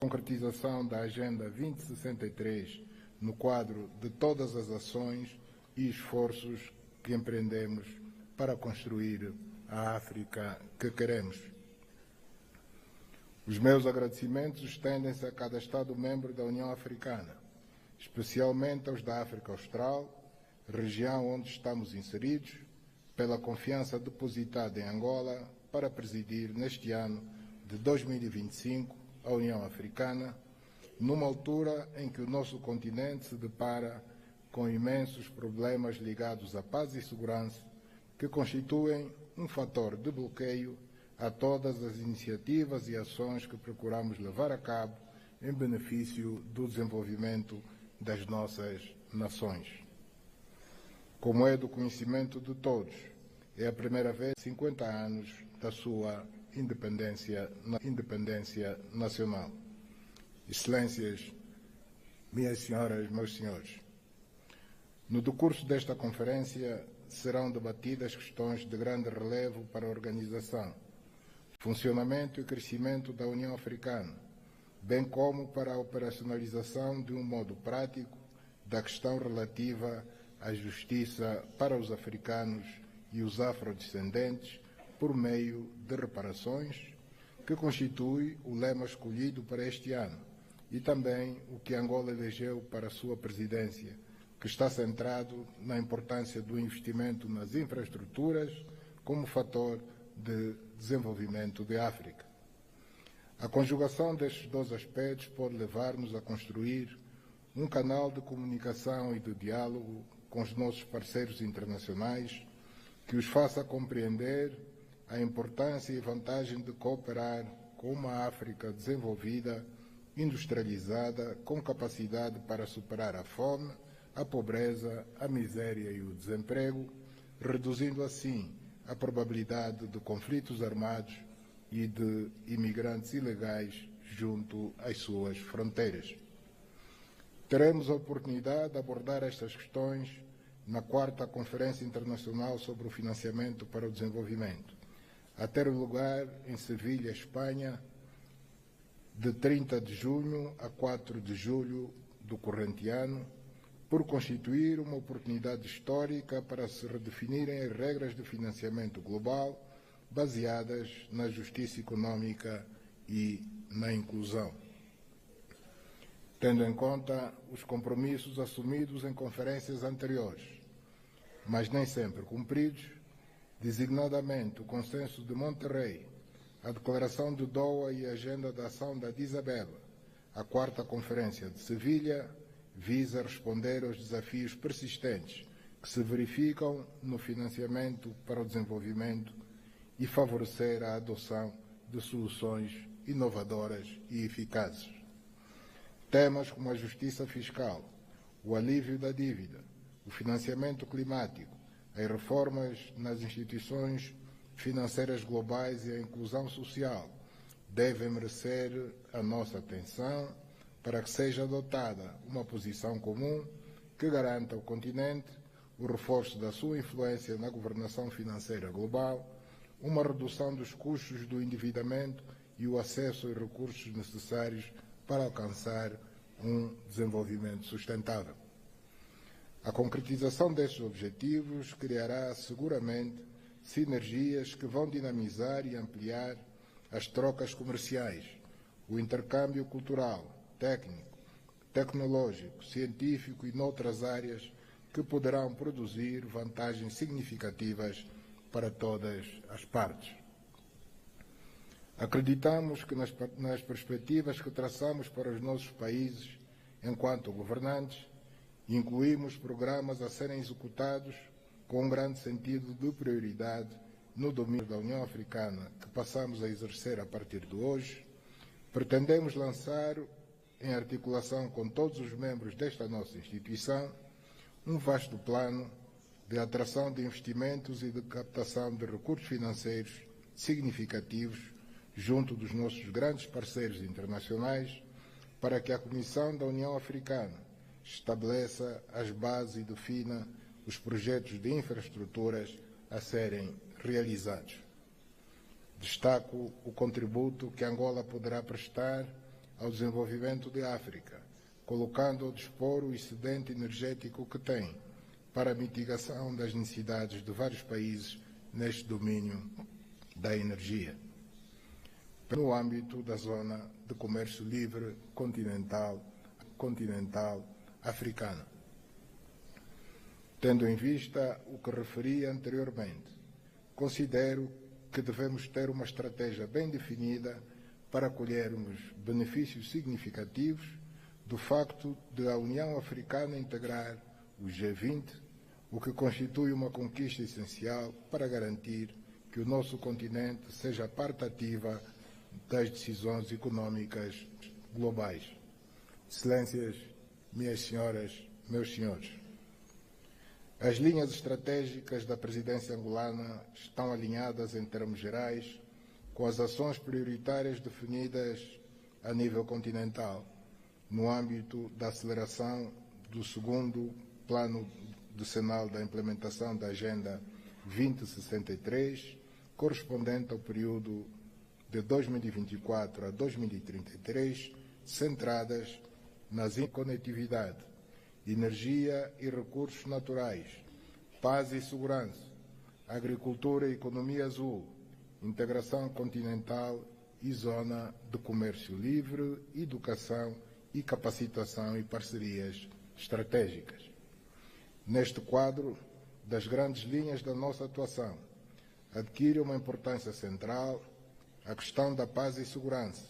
concretização da Agenda 2063 no quadro de todas as ações e esforços que empreendemos para construir a África que queremos. Os meus agradecimentos estendem-se a cada Estado-membro da União Africana, especialmente aos da África Austral, região onde estamos inseridos, pela confiança depositada em Angola para presidir neste ano de 2025 a União Africana, numa altura em que o nosso continente se depara com imensos problemas ligados à paz e segurança, que constituem um fator de bloqueio a todas as iniciativas e ações que procuramos levar a cabo em benefício do desenvolvimento das nossas nações. Como é do conhecimento de todos, é a primeira vez em 50 anos da sua independência nacional. Excelências, minhas senhoras, meus senhores, no decurso desta conferência serão debatidas questões de grande relevo para a organização, funcionamento e crescimento da União Africana, bem como para a operacionalização de um modo prático da questão relativa à justiça para os africanos e os afrodescendentes por meio de reparações, que constitui o lema escolhido para este ano, e também o que Angola elegeu para a sua presidência, que está centrado na importância do investimento nas infraestruturas como fator de desenvolvimento da África. A conjugação destes dois aspectos pode levar-nos a construir um canal de comunicação e de diálogo com os nossos parceiros internacionais que os faça compreender a importância e vantagem de cooperar com uma África desenvolvida, industrializada, com capacidade para superar a fome, a pobreza, a miséria e o desemprego, reduzindo assim a probabilidade de conflitos armados e de imigrantes ilegais junto às suas fronteiras. Teremos a oportunidade de abordar estas questões na 4ª Conferência Internacional sobre o Financiamento para o Desenvolvimento, a ter lugar em Sevilha, Espanha, de 30 de junho a 4 de julho do corrente ano, por constituir uma oportunidade histórica para se redefinirem as regras de financiamento global baseadas na justiça econômica e na inclusão. Tendo em conta os compromissos assumidos em conferências anteriores, mas nem sempre cumpridos, designadamente o Consenso de Monterrey, a Declaração de Doha e a Agenda de Ação da Addis Abeba, a 4ª Conferência de Sevilha, visa responder aos desafios persistentes que se verificam no financiamento para o desenvolvimento e favorecer a adoção de soluções inovadoras e eficazes. Temas como a justiça fiscal, o alívio da dívida, o financiamento climático, as reformas nas instituições financeiras globais e a inclusão social devem merecer a nossa atenção para que seja adotada uma posição comum que garanta ao continente o reforço da sua influência na governação financeira global, uma redução dos custos do endividamento e o acesso aos recursos necessários para alcançar um desenvolvimento sustentável. A concretização destes objetivos criará seguramente sinergias que vão dinamizar e ampliar as trocas comerciais, o intercâmbio cultural, técnico, tecnológico, científico e noutras áreas que poderão produzir vantagens significativas para todas as partes. Acreditamos que nas perspectivas que traçamos para os nossos países, enquanto governantes, incluímos programas a serem executados com um grande sentido de prioridade no domínio da União Africana que passamos a exercer a partir de hoje. Pretendemos lançar, em articulação com todos os membros desta nossa instituição, um vasto plano de atração de investimentos e de captação de recursos financeiros significativos junto dos nossos grandes parceiros internacionais, para que a Comissão da União Africana estabeleça as bases e defina os projetos de infraestruturas a serem realizados. Destaco o contributo que Angola poderá prestar ao desenvolvimento de África, colocando ao dispor o excedente energético que tem para a mitigação das necessidades de vários países neste domínio da energia, no âmbito da Zona de Comércio Livre continental africana. Tendo em vista o que referi anteriormente, considero que devemos ter uma estratégia bem definida para colhermos benefícios significativos do facto de a União Africana integrar o G20, o que constitui uma conquista essencial para garantir que o nosso continente seja parte ativa das decisões económicas globais. Excelências, minhas senhoras, meus senhores, as linhas estratégicas da presidência angolana estão alinhadas em termos gerais com as ações prioritárias definidas a nível continental, no âmbito da aceleração do segundo plano decenal da implementação da Agenda 2063, correspondente ao período de 2024 a 2033, centradas nas conectividade, energia e recursos naturais, paz e segurança, agricultura e economia azul, integração continental e zona de comércio livre, educação e capacitação e parcerias estratégicas. Neste quadro, das grandes linhas da nossa atuação, adquire uma importância central a questão da paz e segurança,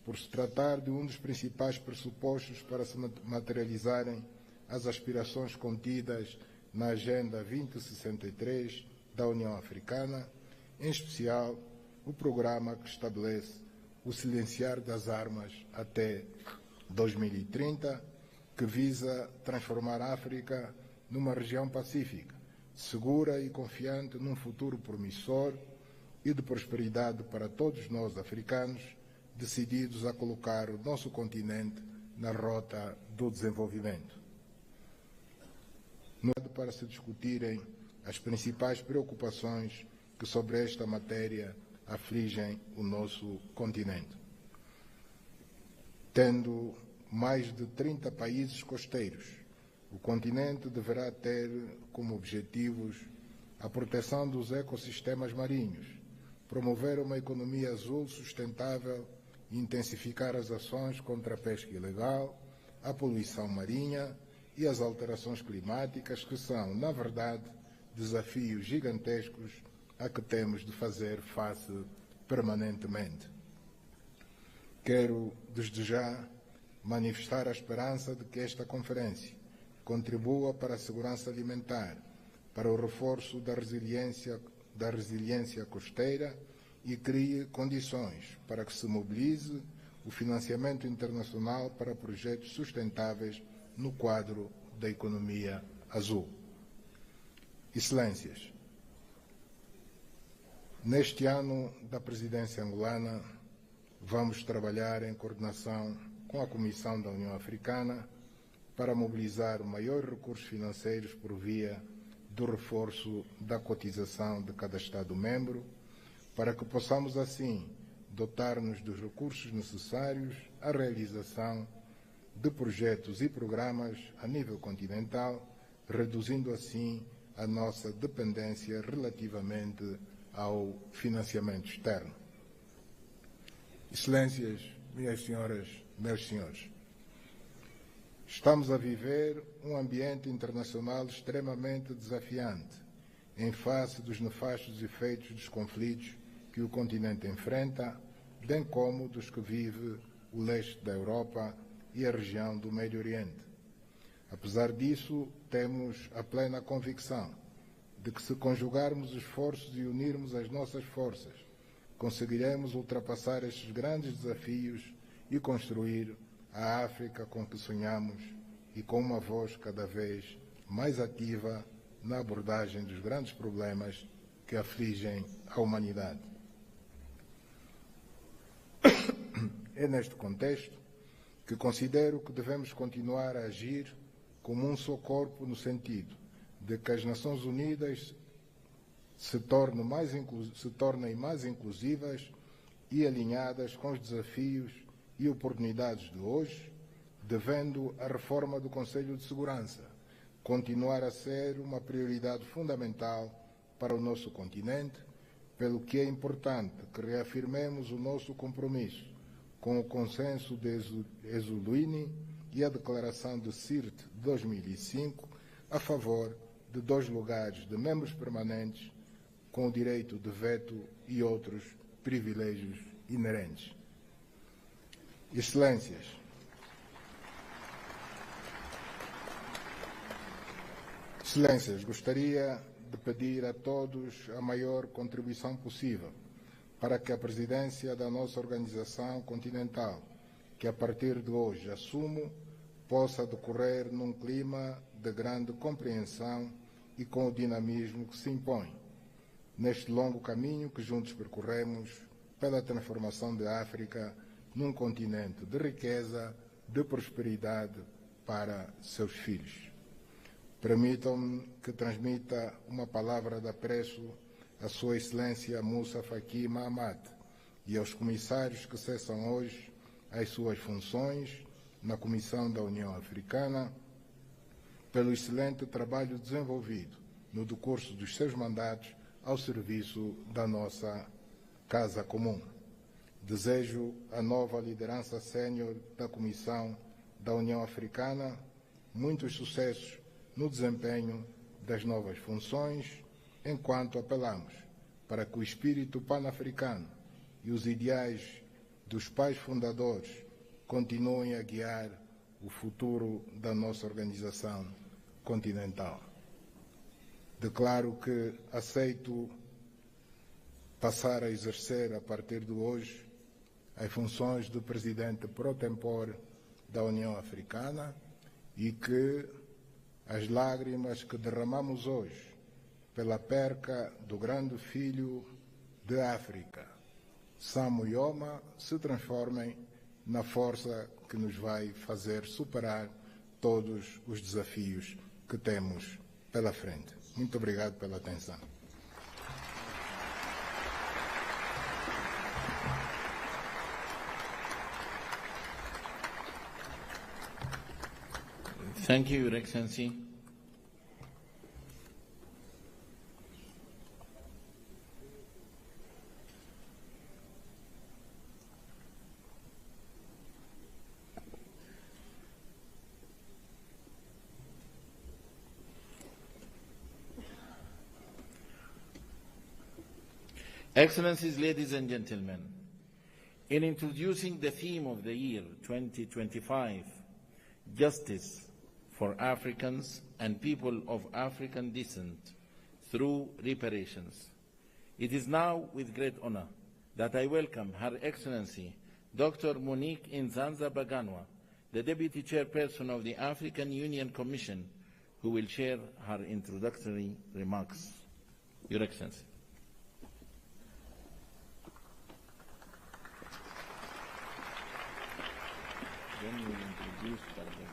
por se tratar de um dos principais pressupostos para se materializarem as aspirações contidas na Agenda 2063 da União Africana, em especial o programa que estabelece o silenciar das armas até 2030, que visa transformar a África numa região pacífica, segura e confiante num futuro promissor e de prosperidade para todos nós africanos, decididos a colocar o nosso continente na rota do desenvolvimento. Para se discutirem as principais preocupações que sobre esta matéria afligem o nosso continente. Tendo mais de 30 países costeiros, o continente deverá ter como objetivos a proteção dos ecossistemas marinhos, promover uma economia azul sustentável e intensificar as ações contra a pesca ilegal, a poluição marinha e as alterações climáticas, que são, na verdade, desafios gigantescos a que temos de fazer face permanentemente. Quero, desde já, manifestar a esperança de que esta conferência contribua para a segurança alimentar, para o reforço da resiliência costeira e crie condições para que se mobilize o financiamento internacional para projetos sustentáveis no quadro da economia azul. Excelências, neste ano da presidência angolana, vamos trabalhar em coordenação com a Comissão da União Africana para mobilizar maiores recursos financeiros por via do reforço da cotização de cada Estado-membro, para que possamos, assim, dotar-nos dos recursos necessários à realização de projetos e programas a nível continental, reduzindo, assim, a nossa dependência relativamente ao financiamento externo. Excelências, minhas senhoras, meus senhores, estamos a viver um ambiente internacional extremamente desafiante, em face dos nefastos efeitos dos conflitos que o continente enfrenta, bem como dos que vive o leste da Europa e a região do Médio Oriente. Apesar disso, temos a plena convicção de que, se conjugarmos esforços e unirmos as nossas forças, conseguiremos ultrapassar estes grandes desafios e construir a África com que sonhamos, e com uma voz cada vez mais ativa na abordagem dos grandes problemas que afligem a humanidade. É neste contexto que considero que devemos continuar a agir como um só corpo, no sentido de que as Nações Unidas se tornem mais inclusivas e alinhadas com os desafios e oportunidades de hoje, devendo a reforma do Conselho de Segurança continuar a ser uma prioridade fundamental para o nosso continente, pelo que é importante que reafirmemos o nosso compromisso com o consenso de Esulwini e a declaração de CIRT de 2005 a favor de 2 lugares de membros permanentes com o direito de veto e outros privilégios inerentes. Excelências, gostaria de pedir a todos a maior contribuição possível para que a presidência da nossa organização continental, que a partir de hoje assumo, possa decorrer num clima de grande compreensão e com o dinamismo que se impõe neste longo caminho que juntos percorremos pela transformação da África num continente de riqueza, de prosperidade para seus filhos. Permitam-me que transmita uma palavra de apreço à Sua Excelência Moussa Faki Mahamat e aos comissários que cessam hoje as suas funções na Comissão da União Africana pelo excelente trabalho desenvolvido no decurso dos seus mandatos ao serviço da nossa Casa Comum. Desejo à nova liderança sénior da Comissão da União Africana muitos sucessos no desempenho das novas funções, enquanto apelamos para que o espírito pan-africano e os ideais dos pais fundadores continuem a guiar o futuro da nossa organização continental. Declaro que aceito passar a exercer, a partir de hoje, as funções de Presidente pro tempore da União Africana e que as lágrimas que derramamos hoje pela perca do grande filho de África, Samu Yoma, se transformem na força que nos vai fazer superar todos os desafios que temos pela frente. Muito obrigado pela atenção. Thank you, Your Excellency. Excellencies, ladies and gentlemen, in introducing the theme of the year 2025, Justice for Africans and People of African Descent through Reparations, it is now with great honor that I welcome Her Excellency Dr. Monique Nzanza Baganwa, the Deputy Chairperson of the African Union Commission, who will share her introductory remarks. Your Excellency. Then we will introduce Parliament.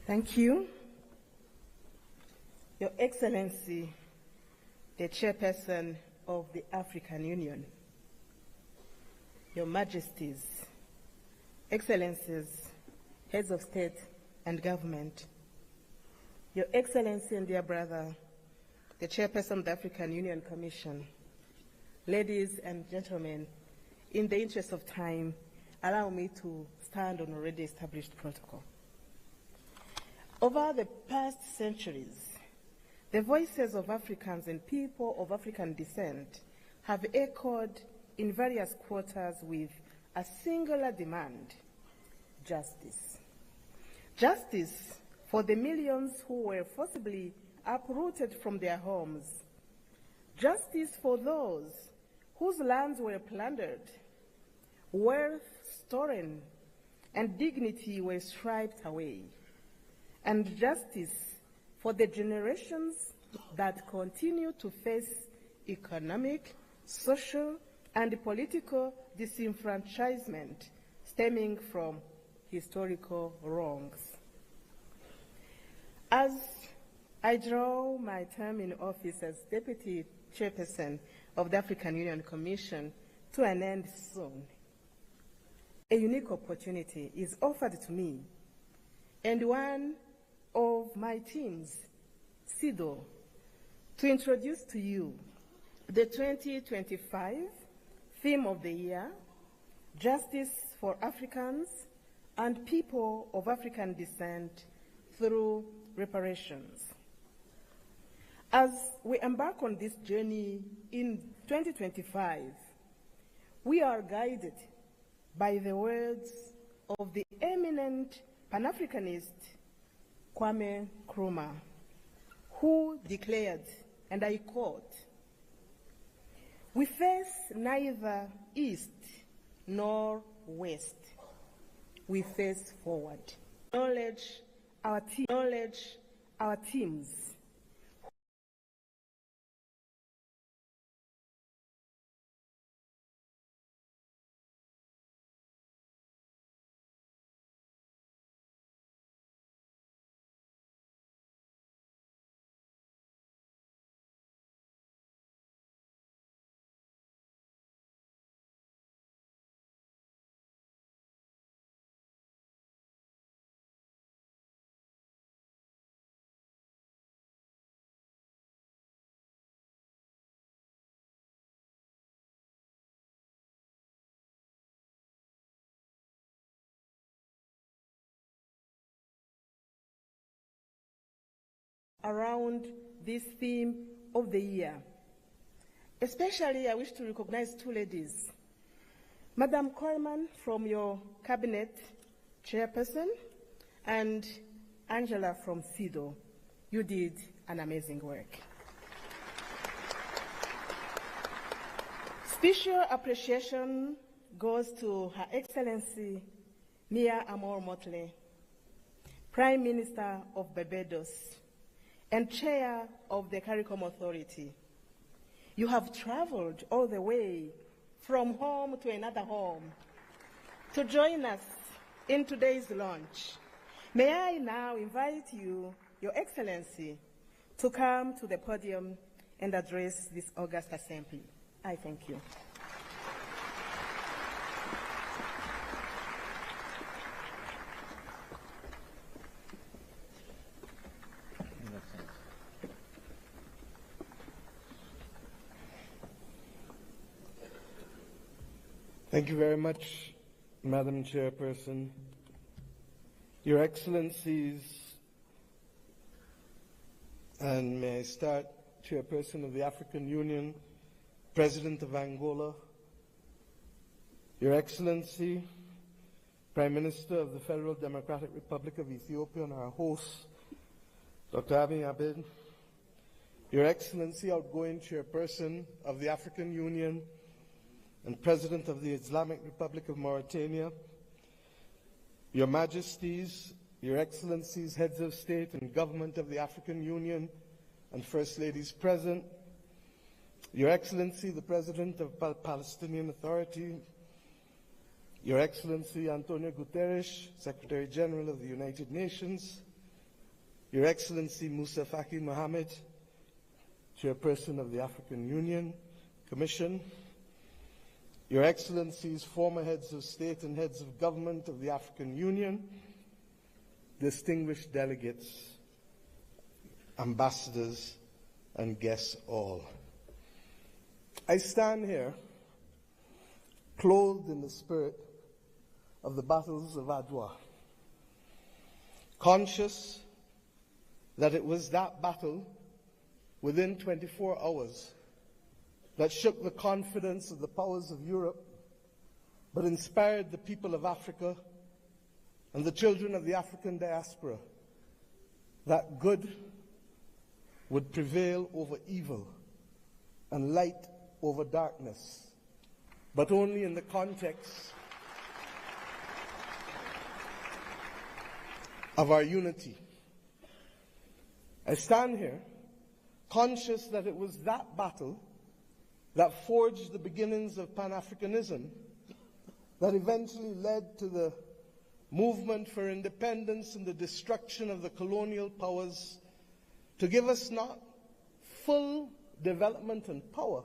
Thank you. Your Excellency, the Chairperson of the African Union, Your Majesties, Excellencies, Heads of State and Government, Your Excellency and dear brother, the Chairperson of the African Union Commission, ladies and gentlemen, in the interest of time, allow me to stand on already established protocol. Over the past centuries, the voices of Africans and people of African descent have echoed in various quarters with a singular demand: justice. Justice for the millions who were forcibly uprooted from their homes. Justice for those whose lands were plundered, wealth stolen, and dignity were stripped away. And justice for the generations that continue to face economic, social, and political disenfranchisement stemming from historical wrongs. As I draw my term in office as Deputy Chairperson of the African Union Commission to an end soon, a unique opportunity is offered to me and one of my teams, SIDO, to introduce to you the 2025 theme of the year, Justice for Africans and People of African Descent through Reparations. As we embark on this journey in 2025, we are guided by the words of the eminent Pan-Africanist Kwame Nkrumah, who declared, and I quote, "We face neither east nor west. We face forward. Knowledge our teams. Around this theme of the year. Especially, I wish to recognize two ladies. Madam Coleman from your cabinet chairperson and Angela from SIDO. You did an amazing work. Special appreciation goes to Her Excellency Mia Amor Motley, Prime Minister of Barbados and Chair of the CARICOM Authority. You have traveled all the way from home to another home to join us in today's launch. May I now invite you, Your Excellency, to come to the podium and address this august assembly. I thank you. Thank you very much, Madam Chairperson. Your Excellencies, and may I start, Chairperson of the African Union, President of Angola, Your Excellency, Prime Minister of the Federal Democratic Republic of Ethiopia and our host, Dr. Abiy Ahmed, Your Excellency, outgoing Chairperson of the African Union and President of the Islamic Republic of Mauritania, Your Majesties, Your Excellencies, Heads of State and Government of the African Union, and First Ladies present, Your Excellency, the President of the Palestinian Authority, Your Excellency Antonio Guterres, Secretary General of the United Nations, Your Excellency Moussa Faki Mohammed, Chairperson of the African Union Commission, Your Excellencies, former heads of state and heads of government of the African Union, distinguished delegates, ambassadors, and guests all. I stand here clothed in the spirit of the battles of Adwa, conscious that it was that battle within 24 hours that shook the confidence of the powers of Europe, but inspired the people of Africa and the children of the African diaspora that good would prevail over evil and light over darkness, but only in the context of our unity. I stand here conscious that it was that battle that forged the beginnings of Pan-Africanism that eventually led to the movement for independence and the destruction of the colonial powers to give us not full development and power,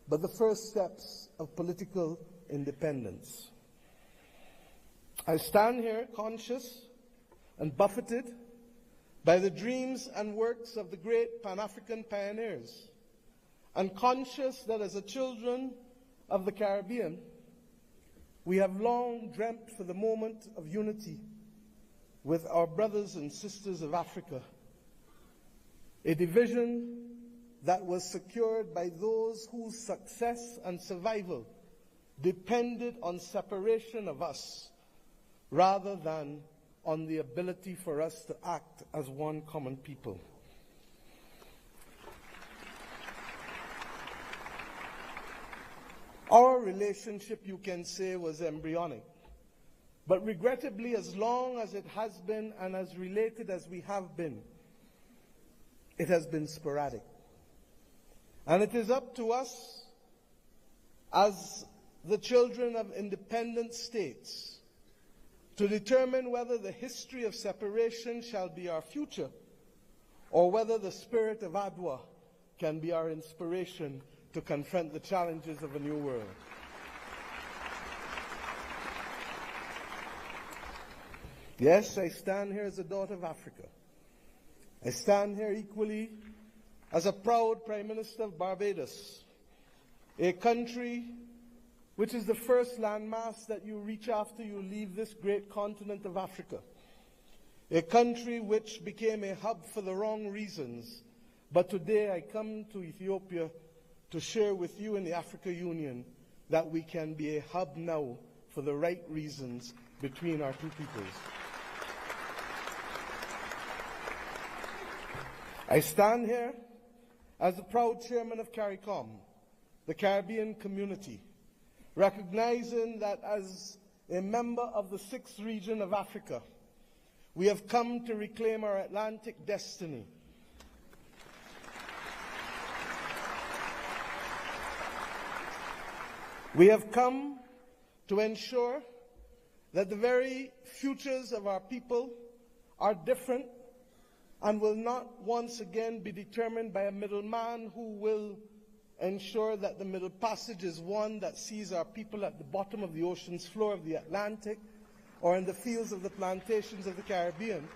but the first steps of political independence. I stand here conscious and buffeted by the dreams and works of the great Pan-African pioneers, and conscious that as a children of the Caribbean, we have long dreamt for the moment of unity with our brothers and sisters of Africa, a division that was secured by those whose success and survival depended on separation of us rather than on the ability for us to act as one common people. Our relationship, you can say, was embryonic. But regrettably, as long as it has been and as related as we have been, it has been sporadic. And it is up to us, as the children of independent states, to determine whether the history of separation shall be our future, or whether the spirit of Adwa can be our inspiration to confront the challenges of a new world. Yes, I stand here as a daughter of Africa. I stand here equally as a proud Prime Minister of Barbados, a country which is the first landmass that you reach after you leave this great continent of Africa. A country which became a hub for the wrong reasons. But today I come to Ethiopia to share with you in the Africa Union that we can be a hub now for the right reasons between our two peoples. I stand here as the proud chairman of CARICOM, the Caribbean community, recognizing that as a member of the 6th region of Africa, we have come to reclaim our Atlantic destiny. We have come to ensure that the very futures of our people are different and will not once again be determined by a middleman who will ensure that the Middle Passage is one that sees our people at the bottom of the ocean's floor of the Atlantic or in the fields of the plantations of the Caribbean,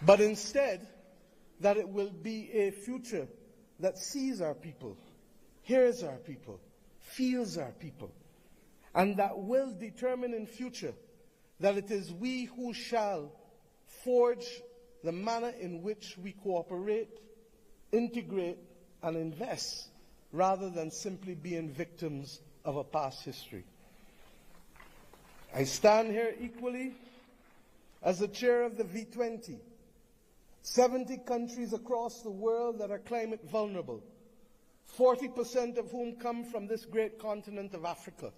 but instead that it will be a future that sees our people, hears our people, feels our people, and that will determine in future that it is we who shall forge the manner in which we cooperate, integrate, and invest, rather than simply being victims of a past history. I stand here equally as the chair of the V20, 70 countries across the world that are climate vulnerable, 40% of whom come from this great continent of Africa,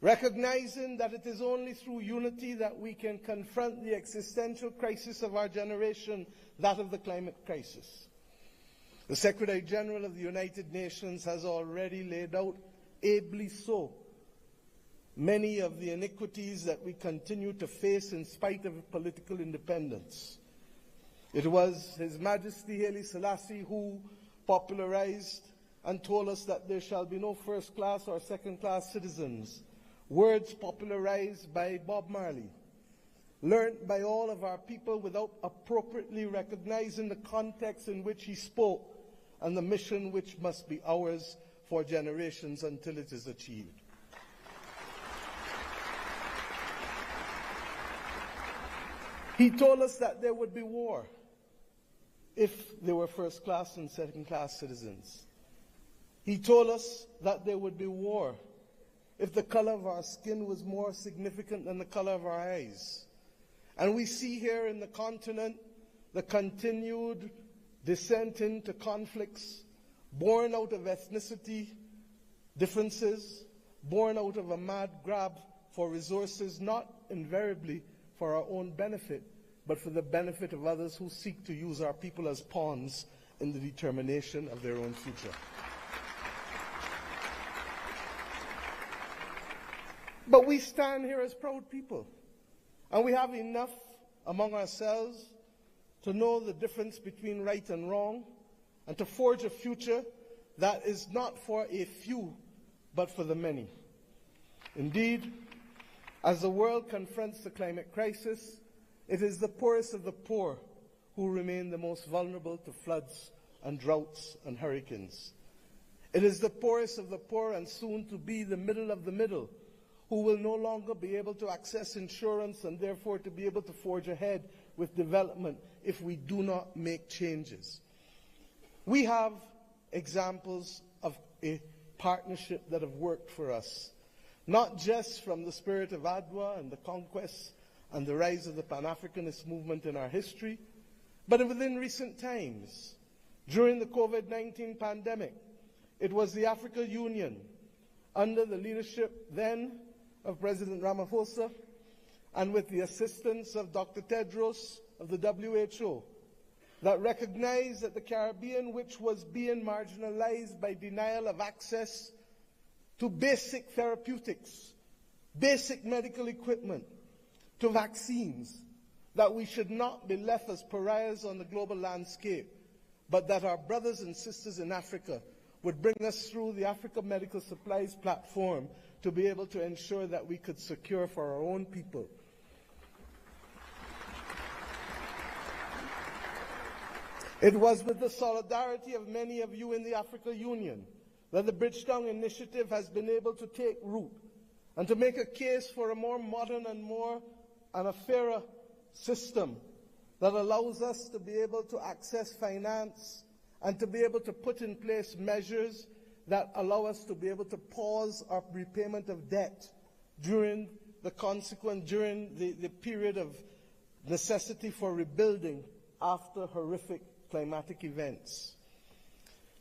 recognizing that it is only through unity that we can confront the existential crisis of our generation, that of the climate crisis. The Secretary General of the United Nations has already laid out, ably so, many of the iniquities that we continue to face in spite of political independence. It was His Majesty Haile Selassie who popularized and told us that there shall be no first-class or second-class citizens, words popularized by Bob Marley, learnt by all of our people without appropriately recognizing the context in which he spoke and the mission which must be ours for generations until it is achieved. He told us that there would be war if there were first-class and second-class citizens. He told us that there would be war if the color of our skin was more significant than the color of our eyes. And we see here in the continent the continued descent into conflicts born out of ethnicity differences, born out of a mad grab for resources, not invariably for our own benefit, but for the benefit of others who seek to use our people as pawns in the determination of their own future. But we stand here as proud people, and we have enough among ourselves to know the difference between right and wrong, and to forge a future that is not for a few, but for the many. Indeed, as the world confronts the climate crisis, it is the poorest of the poor who remain the most vulnerable to floods and droughts and hurricanes. It is the poorest of the poor, and soon to be the middle of the middle, who will no longer be able to access insurance and therefore to be able to forge ahead with development if we do not make changes. We have examples of a partnership that have worked for us, not just from the spirit of Adwa and the conquest and the rise of the Pan-Africanist movement in our history, but within recent times. During the COVID-19 pandemic, it was the African Union, under the leadership then of President Ramaphosa, and with the assistance of Dr. Tedros of the WHO, that recognized that the Caribbean, which was being marginalized by denial of access to basic therapeutics, basic medical equipment, to vaccines, that we should not be left as pariahs on the global landscape, but that our brothers and sisters in Africa would bring us through the Africa Medical Supplies platform to be able to ensure that we could secure for our own people. It was with the solidarity of many of you in the African Union that the Bridgetown Initiative has been able to take root and to make a case for a more modern and a fairer system that allows us to be able to access finance and to be able to put in place measures that allow us to be able to pause our repayment of debt during the period of necessity for rebuilding after horrific climatic events.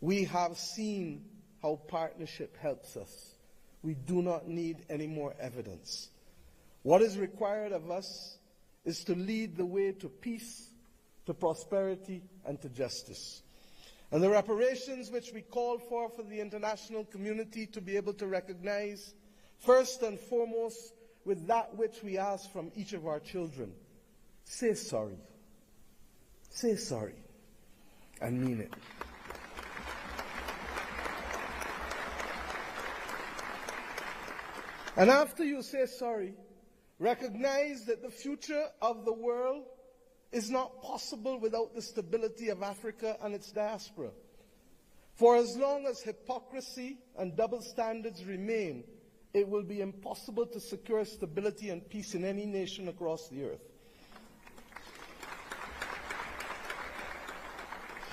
We have seen how partnership helps us. We do not need any more evidence. What is required of us is to lead the way to peace, to prosperity, and to justice. And the reparations which we call for the international community to be able to recognize, first and foremost, with that which we ask from each of our children. Say sorry. Say sorry. And mean it. And after you say sorry, recognize that the future of the world is not possible without the stability of Africa and its diaspora. For as long as hypocrisy and double standards remain, it will be impossible to secure stability and peace in any nation across the earth.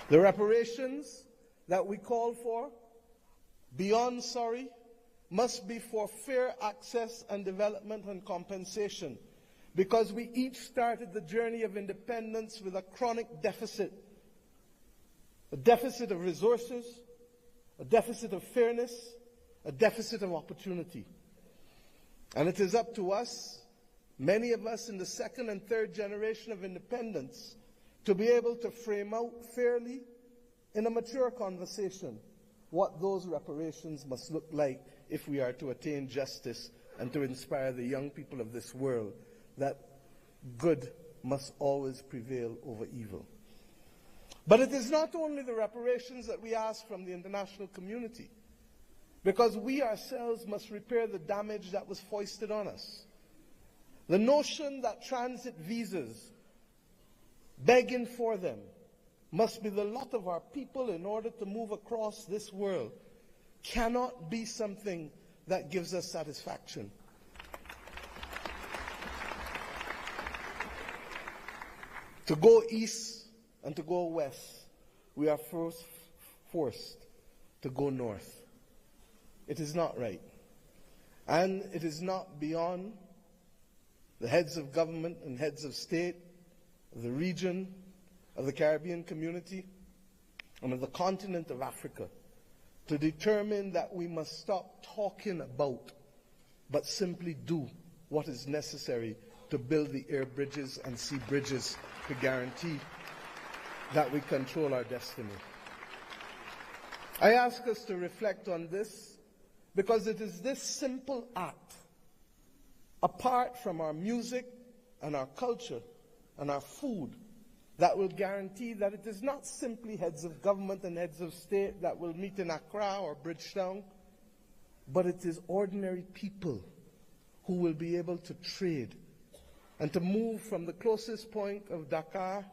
The reparations that we call for, beyond sorry, must be for fair access and development and compensation, because we each started the journey of independence with a chronic deficit. A deficit of resources, a deficit of fairness, a deficit of opportunity. And it is up to us, many of us in the second and third generation of independence, to be able to frame out fairly, in a mature conversation, what those reparations must look like if we are to attain justice and to inspire the young people of this world that good must always prevail over evil. But it is not only the reparations that we ask from the international community, because we ourselves must repair the damage that was foisted on us. The notion that transit visas, begging for them, must be the lot of our people in order to move across this world cannot be something that gives us satisfaction. To go east and to go west, we are first forced to go north. It is not right. And it is not beyond the heads of government and heads of state, of the region, of the Caribbean community, and of the continent of Africa, to determine that we must stop talking about, but simply do what is necessary to build the air bridges and sea bridges to guarantee that we control our destiny. I ask us to reflect on this because it is this simple act, apart from our music and our culture and our food, that will guarantee that it is not simply heads of government and heads of state that will meet in Accra or Bridgetown, but it is ordinary people who will be able to trade and to move from the closest point of Dakar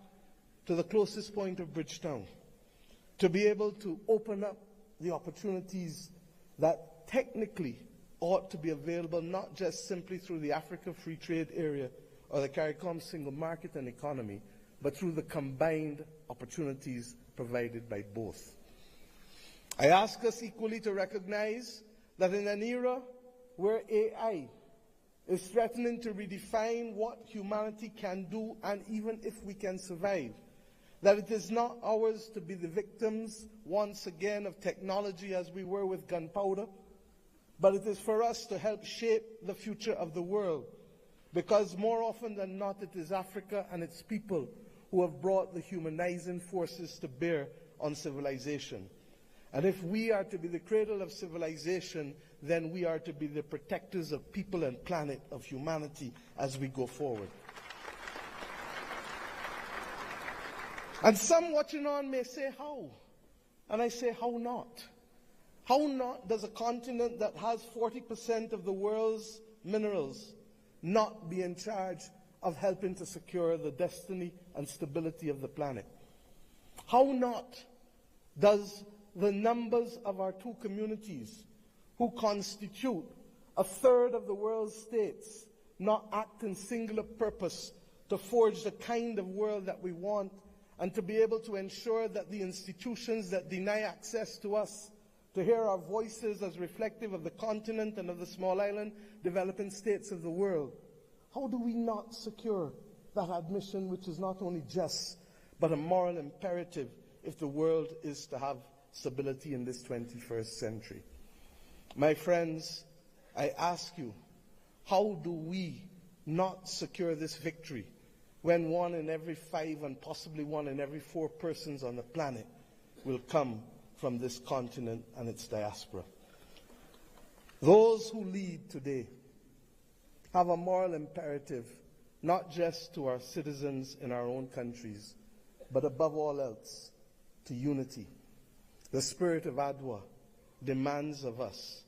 to the closest point of Bridgetown, to be able to open up the opportunities that technically ought to be available not just simply through the Africa Free Trade Area or the CARICOM single market and economy, but through the combined opportunities provided by both. I ask us equally to recognize that in an era where AI is threatening to redefine what humanity can do and even if we can survive, that it is not ours to be the victims once again of technology as we were with gunpowder, but it is for us to help shape the future of the world, because more often than not it is Africa and its people who have brought the humanizing forces to bear on civilization. And if we are to be the cradle of civilization, then we are to be the protectors of people and planet, of humanity, as we go forward. And some watching on may say, how? And I say, how not? How not does a continent that has 40% of the world's minerals not be in charge of helping to secure the destiny and stability of the planet? How not does the numbers of our two communities, who constitute a third of the world's states, not act in singular purpose to forge the kind of world that we want and to be able to ensure that the institutions that deny access to us, to hear our voices as reflective of the continent and of the small island developing states of the world, how do we not secure that admission, which is not only just, but a moral imperative if the world is to have stability in this 21st century? My friends, I ask you, how do we not secure this victory when 1 in every 5 and possibly 1 in every 4 persons on the planet will come from this continent and its diaspora? Those who lead today have a moral imperative, not just to our citizens in our own countries, but above all else, to unity. The spirit of Adwa demands of us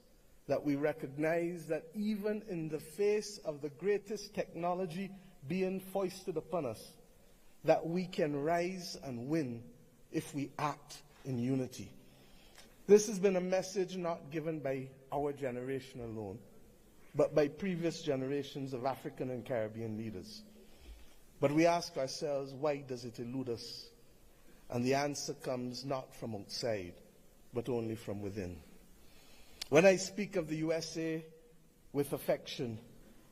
that we recognize that even in the face of the greatest technology being foisted upon us, that we can rise and win if we act in unity. This has been a message not given by our generation alone, but by previous generations of African and Caribbean leaders. But we ask ourselves, why does it elude us? And the answer comes not from outside, but only from within. When I speak of the USA with affection,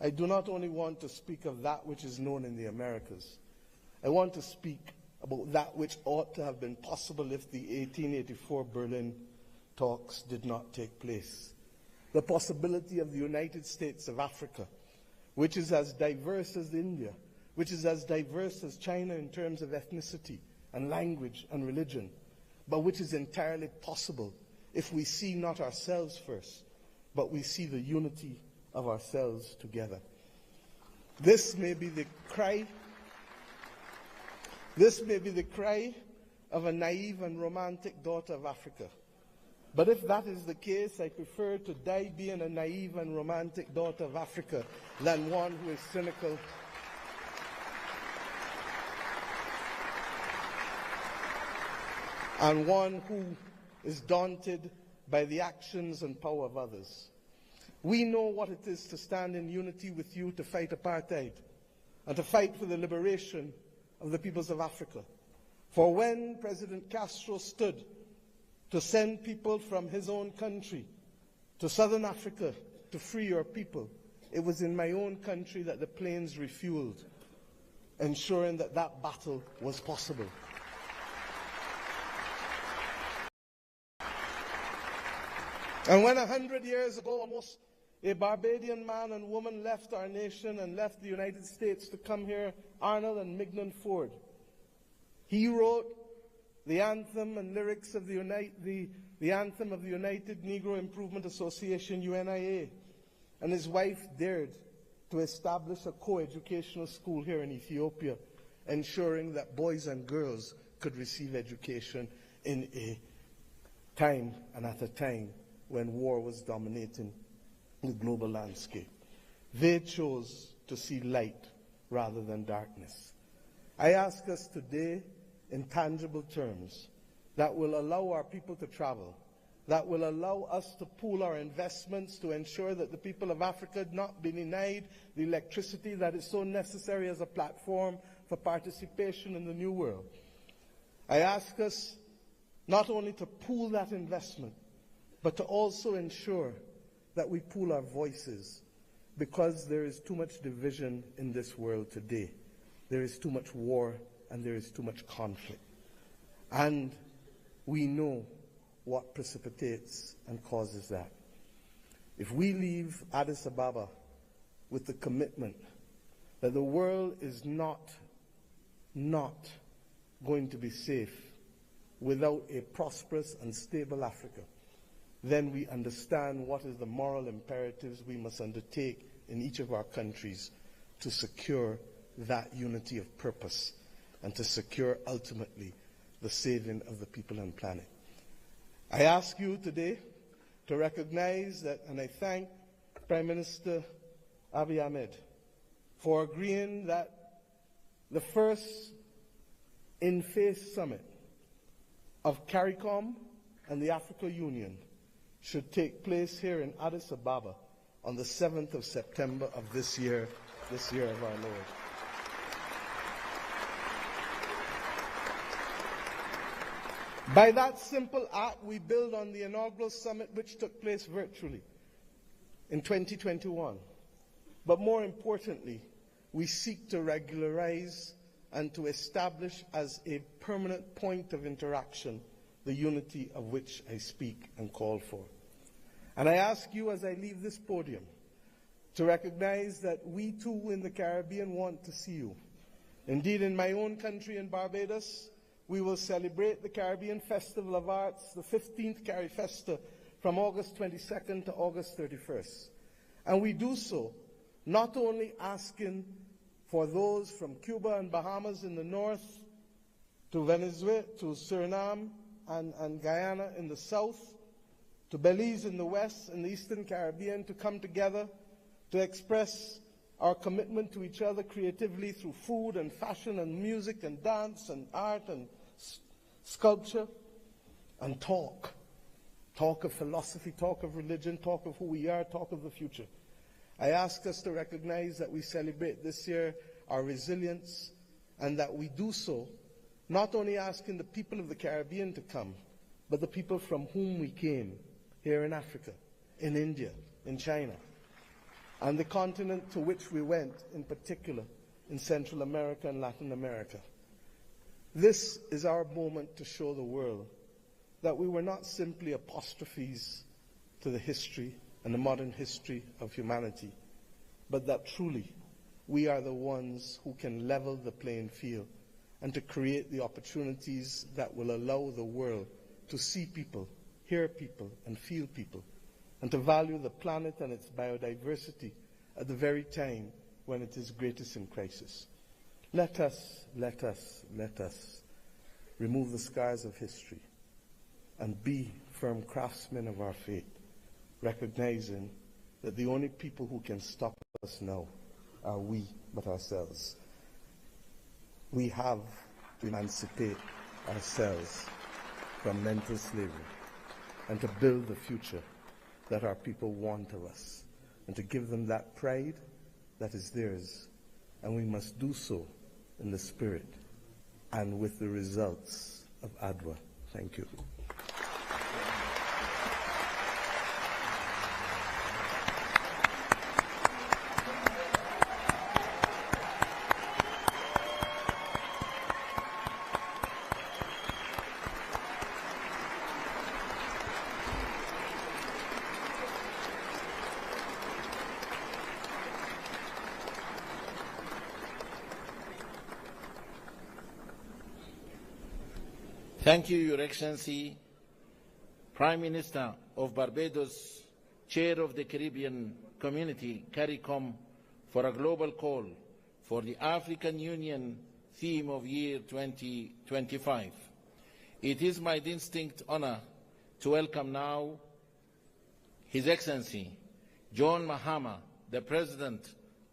I do not only want to speak of that which is known in the Americas. I want to speak about that which ought to have been possible if the 1884 Berlin talks did not take place. The possibility of the United States of Africa, which is as diverse as India, which is as diverse as China in terms of ethnicity and language and religion, but which is entirely possible if we see not ourselves first, but we see the unity of ourselves together. This may be the cry of a naive and romantic daughter of Africa. But if that is the case, I prefer to die being a naive and romantic daughter of Africa than one who is cynical and one who is daunted by the actions and power of others. We know what it is to stand in unity with you to fight apartheid and to fight for the liberation of the peoples of Africa. For when President Castro stood to send people from his own country to southern Africa to free your people, it was in my own country that the planes refueled, ensuring that that battle was possible. And when 100 years ago, almost, a Barbadian man and woman left our nation and left the United States to come here, Arnold and Mignon Ford, he wrote the anthem and lyrics of the anthem of the United Negro Improvement Association, UNIA, and his wife dared to establish a co-educational school here in Ethiopia ensuring that boys and girls could receive education in a time and at a time when war was dominating the global landscape. They chose to see light rather than darkness. I ask us today, in tangible terms, that will allow our people to travel, that will allow us to pool our investments to ensure that the people of Africa not be denied the electricity that is so necessary as a platform for participation in the new world. I ask us not only to pool that investment, but to also ensure that we pool our voices, because there is too much division in this world today. There is too much war and there is too much conflict. And we know what precipitates and causes that. If we leave Addis Ababa with the commitment that the world is not going to be safe without a prosperous and stable Africa, then we understand what is the moral imperatives we must undertake in each of our countries to secure that unity of purpose and to secure ultimately the saving of the people and planet. I ask you today to recognize that, and I thank Prime Minister Abiy Ahmed for agreeing that the first in-face summit of CARICOM and the African Union should take place here in Addis Ababa on the 7th of September of this year of our Lord. By that simple act, we build on the inaugural summit which took place virtually in 2021. But more importantly, we seek to regularize and to establish as a permanent point of interaction the unity of which I speak and call for. And I ask you as I leave this podium to recognize that we too in the Caribbean want to see you. Indeed, in my own country, in Barbados, we will celebrate the Caribbean Festival of Arts, the 15th CariFesta, from August 22nd to August 31st. And we do so not only asking for those from Cuba and Bahamas in the north, to Venezuela, to Suriname and Guyana in the south, to Belize in the west and the Eastern Caribbean, to come together to express our commitment to each other creatively through food and fashion and music and dance and art and sculpture, and talk of philosophy, talk of religion, talk of who we are, talk of the future. I ask us to recognize that we celebrate this year our resilience, and that we do so not only asking the people of the Caribbean to come, but the people from whom we came here in Africa, in India, in China, and the continent to which we went, in particular, in Central America and Latin America. This is our moment to show the world that we were not simply apostrophes to the history and the modern history of humanity, but that truly we are the ones who can level the playing field and to create the opportunities that will allow the world to see people, hear people, and feel people, and to value the planet and its biodiversity at the very time when it is greatest in crisis. Let us remove the scars of history and be firm craftsmen of our fate, recognizing that the only people who can stop us now are we but ourselves. We have to emancipate ourselves from mental slavery and to build the future that our people want of us, and to give them that pride that is theirs. And we must do so in the spirit and with the results of ADWA. Thank you. Thank you, Your Excellency, Prime Minister of Barbados, Chair of the Caribbean Community, CARICOM, for a global call for the African Union theme of year 2025. It is my distinct honor to welcome now His Excellency John Mahama, the President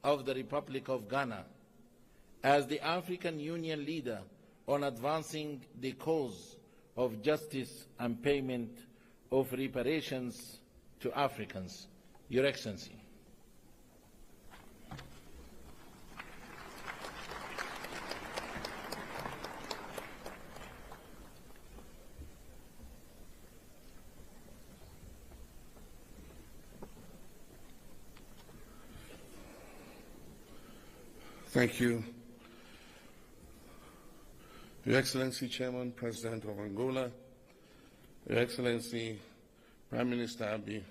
of the Republic of Ghana, as the African Union leader on advancing the cause of justice and payment of reparations to Africans. Your Excellency. Thank you. Your Excellency, Chairman, President of Angola, Your Excellency, Prime Minister Abiy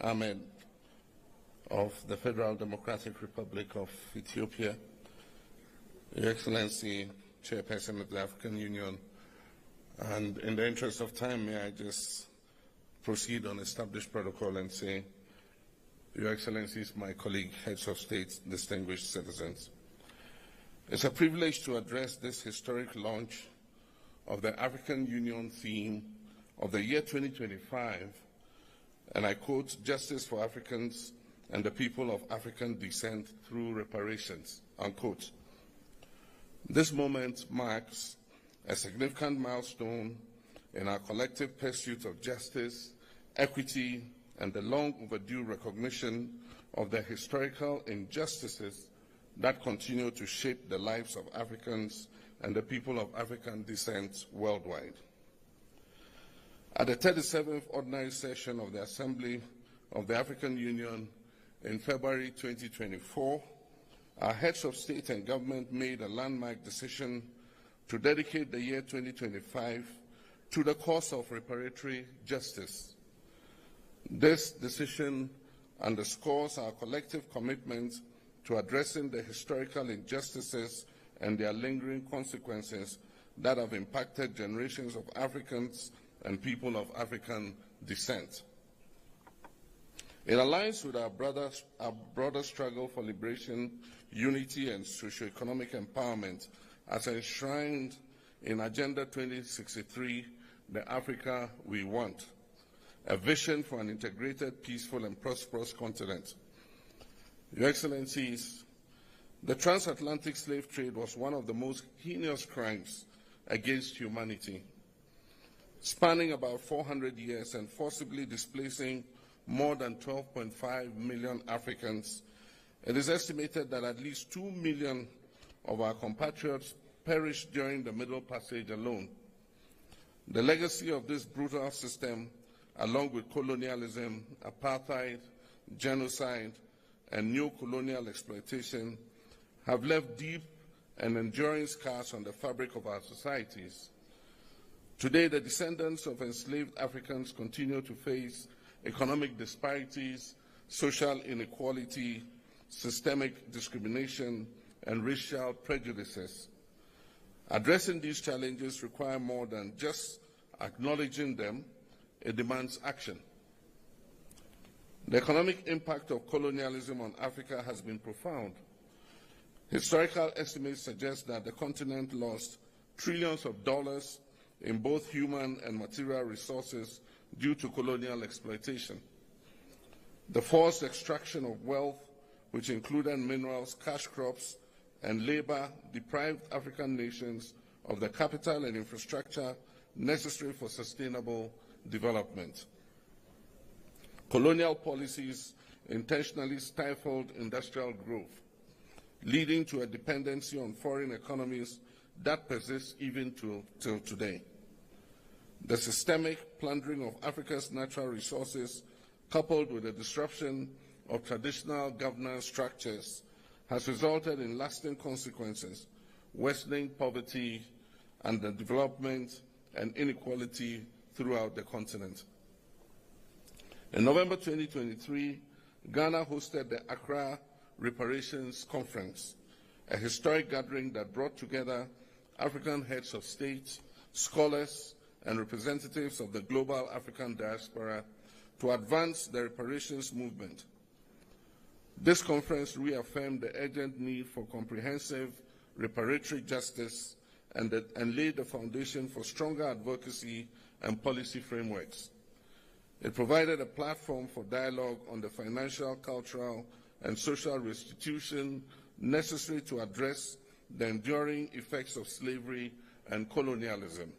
Ahmed of the Federal Democratic Republic of Ethiopia, Your Excellency, Chairperson of the African Union, and in the interest of time, may I just proceed on established protocol and say, Your Excellencies, my colleague, heads of state, distinguished citizens. It's a privilege to address this historic launch of the African Union theme of the year 2025, and I quote, "Justice for Africans and the people of African descent through reparations," unquote. This moment marks a significant milestone in our collective pursuit of justice, equity, and the long overdue recognition of the historical injustices that continue to shape the lives of Africans and the people of African descent worldwide. At the 37th Ordinary Session of the Assembly of the African Union in February 2024, our heads of state and government made a landmark decision to dedicate the year 2025 to the cause of reparatory justice. This decision underscores our collective commitment to addressing the historical injustices and their lingering consequences that have impacted generations of Africans and people of African descent. It aligns with our broader struggle for liberation, unity, and socio-economic empowerment as enshrined in Agenda 2063, the Africa we want, a vision for an integrated, peaceful, and prosperous continent. Your Excellencies, the transatlantic slave trade was one of the most heinous crimes against humanity, spanning about 400 years and forcibly displacing more than 12.5 million Africans. It is estimated that at least 2 million of our compatriots perished during the Middle Passage alone. The legacy of this brutal system, along with colonialism, apartheid, genocide, and neo-colonial exploitation, have left deep and enduring scars on the fabric of our societies. Today, the descendants of enslaved Africans continue to face economic disparities, social inequality, systemic discrimination, and racial prejudices. Addressing these challenges require more than just acknowledging them. It demands action. The economic impact of colonialism on Africa has been profound. Historical estimates suggest that the continent lost trillions of dollars in both human and material resources due to colonial exploitation. The forced extraction of wealth, which included minerals, cash crops, and labor, deprived African nations of the capital and infrastructure necessary for sustainable development. Colonial policies intentionally stifled industrial growth, leading to a dependency on foreign economies that persists even till today. The systemic plundering of Africa's natural resources, coupled with the disruption of traditional governance structures, has resulted in lasting consequences, worsening poverty and the development and inequality throughout the continent. In November 2023, Ghana hosted the Accra Reparations Conference, a historic gathering that brought together African heads of state, scholars, and representatives of the global African diaspora to advance the reparations movement. This conference reaffirmed the urgent need for comprehensive reparatory justice and lay the foundation for stronger advocacy and policy frameworks. It provided a platform for dialogue on the financial, cultural, and social restitution necessary to address the enduring effects of slavery and colonialism.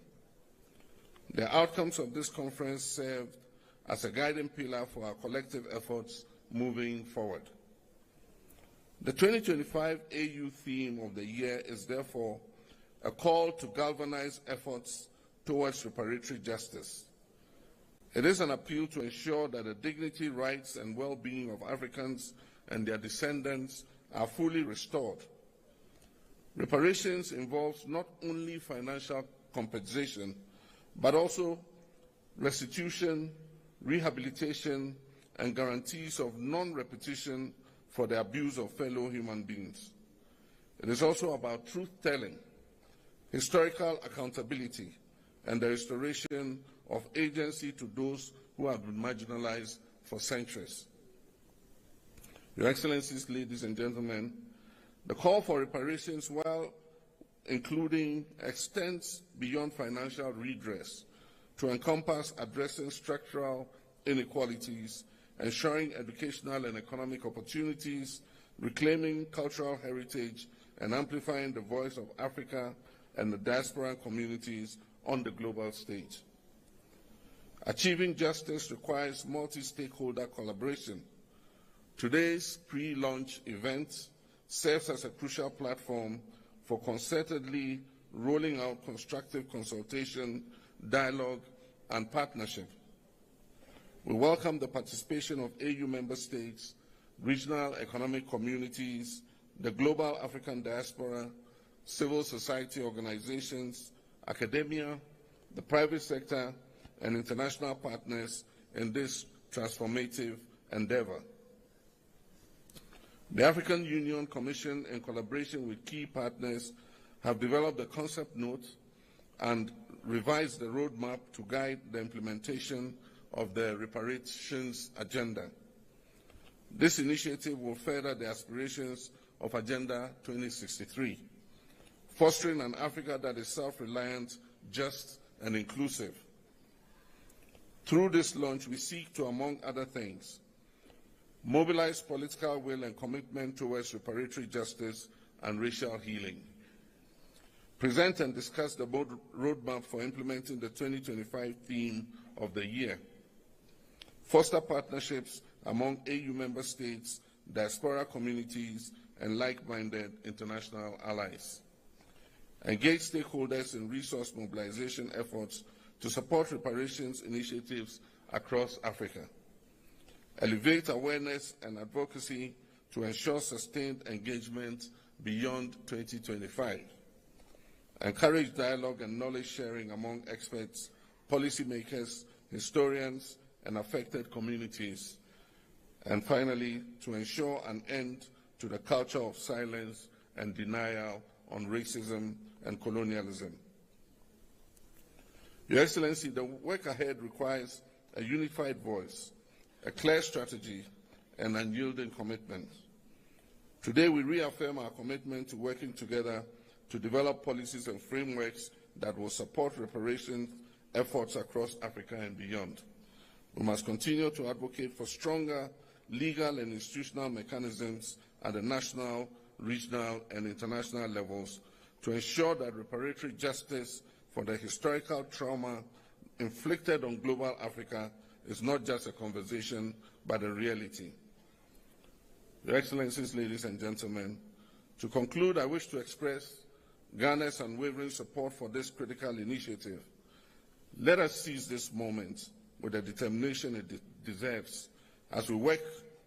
The outcomes of this conference served as a guiding pillar for our collective efforts moving forward. The 2025 AU theme of the year is therefore a call to galvanize efforts towards reparatory justice. It is an appeal to ensure that the dignity, rights, and well-being of Africans and their descendants are fully restored. Reparations involves not only financial compensation, but also restitution, rehabilitation, and guarantees of non-repetition for the abuse of fellow human beings. It is also about truth-telling, historical accountability, and the restoration of agency to those who have been marginalized for centuries. Your Excellencies, ladies and gentlemen, the call for reparations, while including, extends beyond financial redress to encompass addressing structural inequalities, ensuring educational and economic opportunities, reclaiming cultural heritage, and amplifying the voice of Africa and the diaspora communities on the global stage. Achieving justice requires multi-stakeholder collaboration. Today's pre-launch event serves as a crucial platform for concertedly rolling out constructive consultation, dialogue, and partnership. We welcome the participation of AU member states, regional economic communities, the global African diaspora, civil society organizations, academia, the private sector, and international partners in this transformative endeavor. The African Union Commission, in collaboration with key partners, have developed a concept note and revised the roadmap to guide the implementation of the reparations agenda. This initiative will further the aspirations of Agenda 2063, fostering an Africa that is self-reliant, just, and inclusive. Through this launch, we seek to, among other things, mobilize political will and commitment towards reparatory justice and racial healing, present and discuss the roadmap for implementing the 2025 theme of the year, foster partnerships among AU member states, diaspora communities, and like-minded international allies, engage stakeholders in resource mobilization efforts to support reparations initiatives across Africa, elevate awareness and advocacy to ensure sustained engagement beyond 2025, encourage dialogue and knowledge sharing among experts, policymakers, historians, and affected communities, and finally, to ensure an end to the culture of silence and denial on racism and colonialism. Your Excellency, the work ahead requires a unified voice, a clear strategy, and unyielding commitment. Today, we reaffirm our commitment to working together to develop policies and frameworks that will support reparation efforts across Africa and beyond. We must continue to advocate for stronger legal and institutional mechanisms at the national, regional, and international levels to ensure that reparatory justice for the historical trauma inflicted on global Africa is not just a conversation, but a reality. Your Excellencies, ladies and gentlemen, to conclude, I wish to express Ghana's unwavering support for this critical initiative. Let us seize this moment with the determination it deserves as we work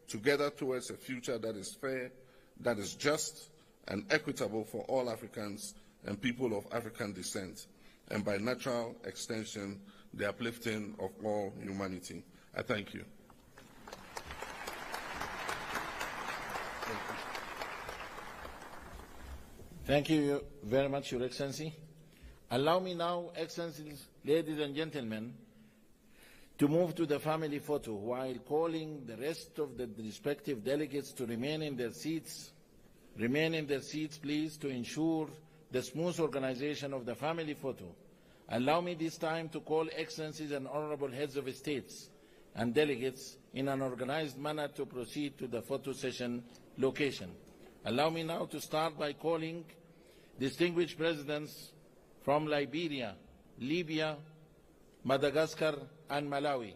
together towards a future that is fair, that is just, and equitable for all Africans and people of African descent, and by natural extension, the uplifting of all humanity. I thank you. Thank you very much, Your Excellency. Allow me now, Excellencies, ladies and gentlemen, to move to the family photo while calling the rest of the respective delegates to remain in their seats remain in their seats, please, to ensure the smooth organization of the family photo. Allow me this time to call Excellencies and Honorable Heads of States and delegates in an organized manner to proceed to the photo session location. Allow me now to start by calling distinguished presidents from Liberia, Libya, Madagascar, and Malawi.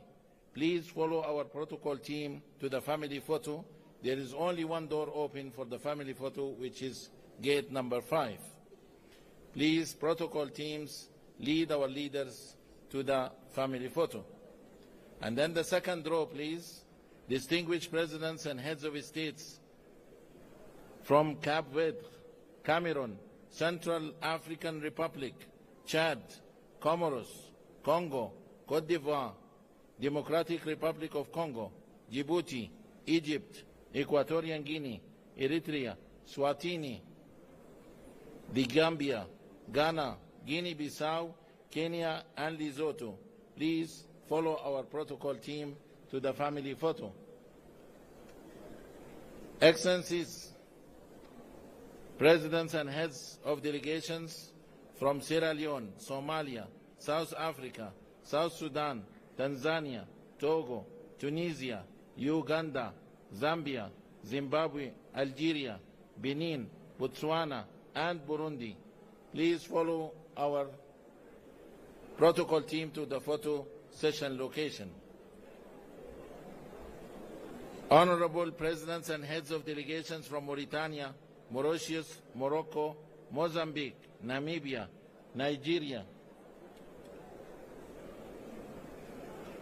Please follow our protocol team to the family photo. There is only one door open for the family photo, which is gate number 5. Please, protocol teams, lead our leaders to the family photo. And then the second row, please. Distinguished presidents and heads of states from Cape Verde, Cameroon, Central African Republic, Chad, Comoros, Congo, Cote d'Ivoire, Democratic Republic of Congo, Djibouti, Egypt, Equatorial Guinea, Eritrea, Swatini, the Gambia, Ghana, Guinea-Bissau, Kenya, and Lesotho. Please follow our protocol team to the family photo. Excellencies, presidents and heads of delegations from Sierra Leone, Somalia, South Africa, South Sudan, Tanzania, Togo, Tunisia, Uganda, Zambia, Zimbabwe, Algeria, Benin, Botswana, and Burundi. Please follow our protocol team to the photo session location. Honorable presidents and heads of delegations from Mauritania, Mauritius, Morocco, Mozambique, Namibia, Nigeria,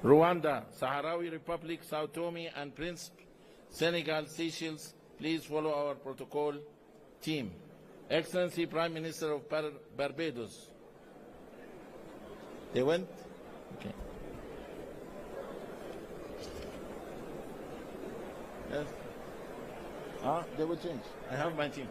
Rwanda, Sahrawi Republic, Sao Tome and Principe, Senegal, Seychelles, please follow our protocol team. Excellency Prime Minister of Barbados. They went? Okay. Yes. They will change. I have my team.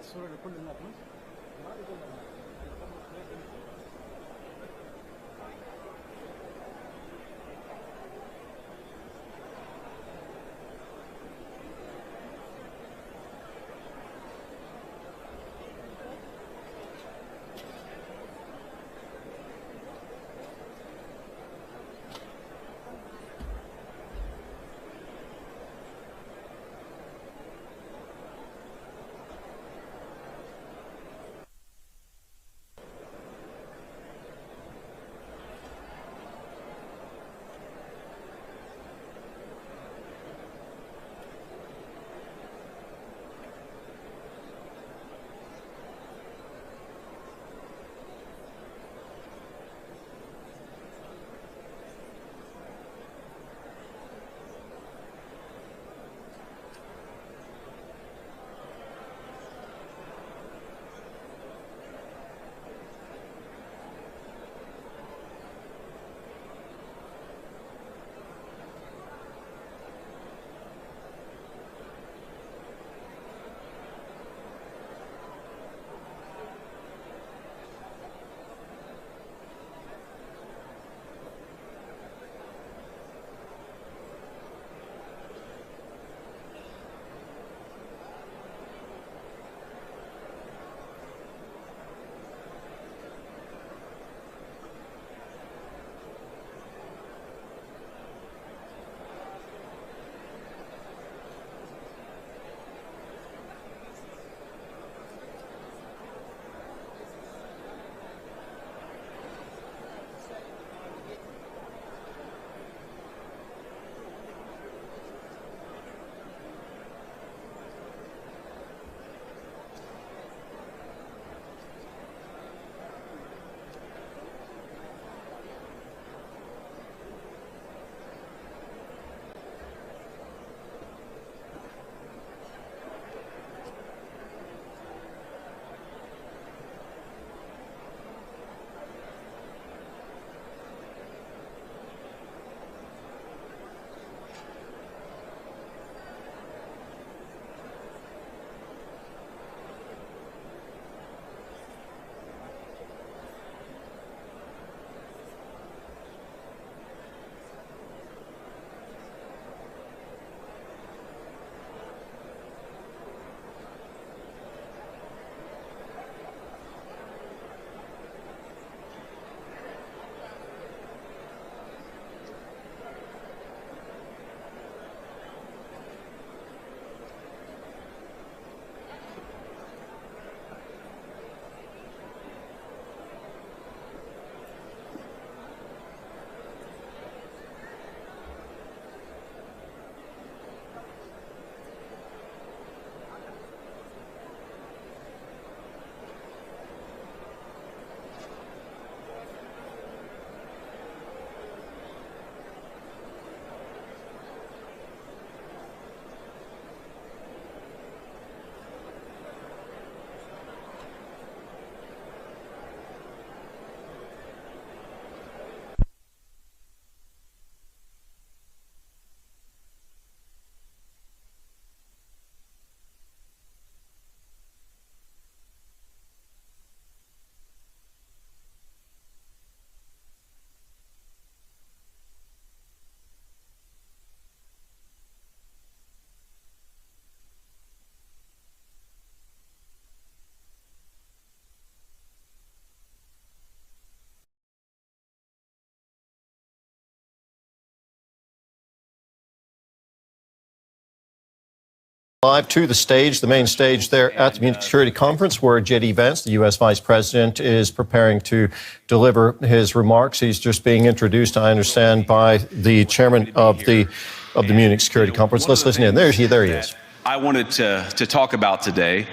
live to the stage, the main stage there at the Munich Security Conference, where J.D. Vance, the U.S. Vice President, is preparing to deliver his remarks. He's just being introduced, I understand, by the chairman of the Munich Security Conference. Let's listen in. There he is. I wanted to talk about today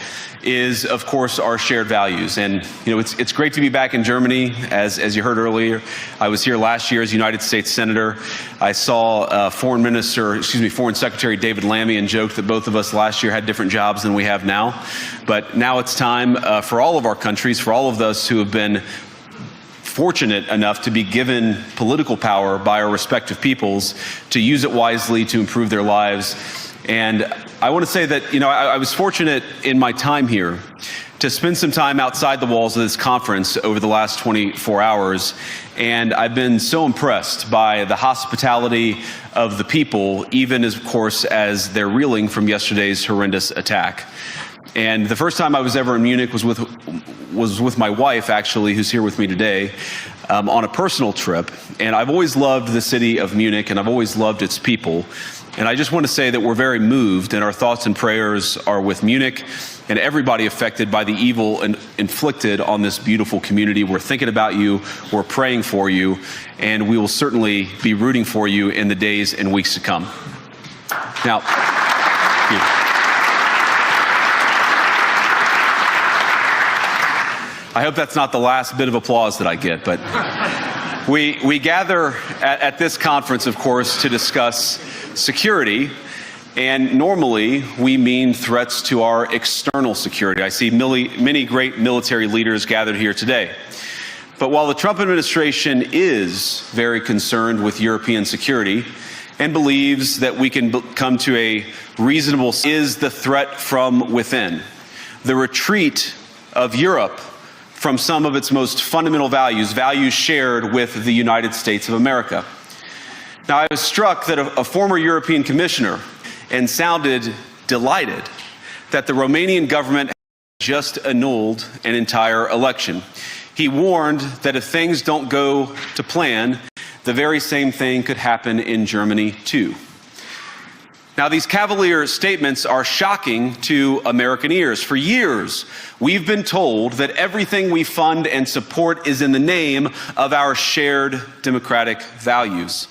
is, of course, our shared values. And, it's great to be back in Germany. As you heard earlier, I was here last year as United States Senator. I saw Foreign Secretary David Lammy and joked that both of us last year had different jobs than we have now. But now it's time for all of our countries, for all of us who have been fortunate enough to be given political power by our respective peoples, to use it wisely to improve their lives. And I want to say that, I was fortunate in my time here to spend some time outside the walls of this conference over the last 24 hours. And I've been so impressed by the hospitality of the people, even of course, as they're reeling from yesterday's horrendous attack. And the first time I was ever in Munich was with my wife, actually, who's here with me today, on a personal trip. And I've always loved the city of Munich, and I've always loved its people. And I just want to say that we're very moved, and our thoughts and prayers are with Munich and everybody affected by the evil inflicted on this beautiful community. We're thinking about you, we're praying for you, and we will certainly be rooting for you in the days and weeks to come. Now, I hope that's not the last bit of applause that I get, but we gather at this conference, of course, to discuss security, and normally we mean threats to our external security. I see many great military leaders gathered here today. But while the Trump administration is very concerned with European security and believes that we can come to a reasonable, is the threat from within. The retreat of Europe from some of its most fundamental values shared with the United States of America. Now, I was struck that a former European commissioner and sounded delighted that the Romanian government just annulled an entire election. He warned that if things don't go to plan, the very same thing could happen in Germany too. Now, these cavalier statements are shocking to American ears. For years, we've been told that everything we fund and support is in the name of our shared democratic values.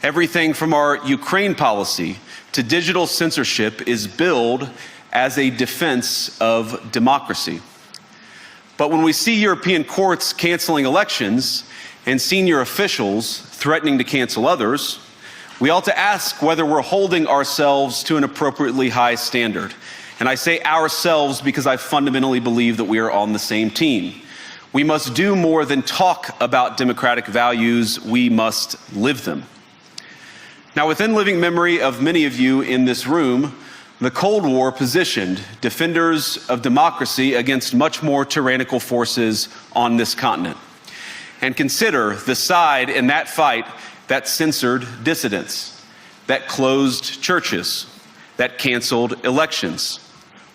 Everything from our Ukraine policy to digital censorship is billed as a defense of democracy. But when we see European courts canceling elections and senior officials threatening to cancel others, we ought to ask whether we're holding ourselves to an appropriately high standard. And I say ourselves because I fundamentally believe that we are on the same team. We must do more than talk about democratic values, we must live them. Now, within living memory of many of you in this room, the Cold War positioned defenders of democracy against much more tyrannical forces on this continent. And consider the side in that fight that censored dissidents, that closed churches, that canceled elections.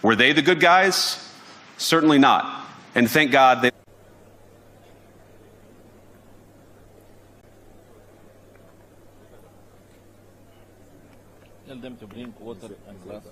Were they the good guys? Certainly not. And thank God they Tell them to bring water and glass.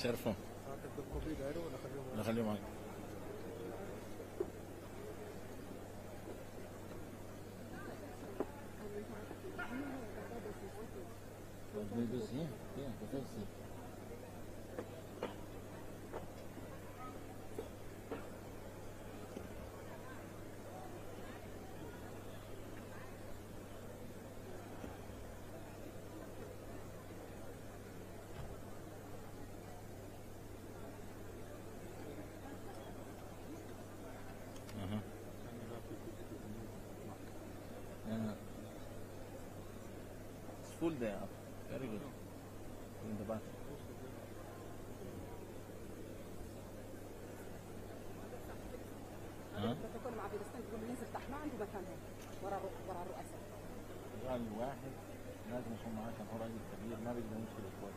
شرفوا نخليه معك. It's full there. Very good. In the back. الواحد لازم يكون معاه كان هو راجل كبير ما بيقدر يمشي بالكويس.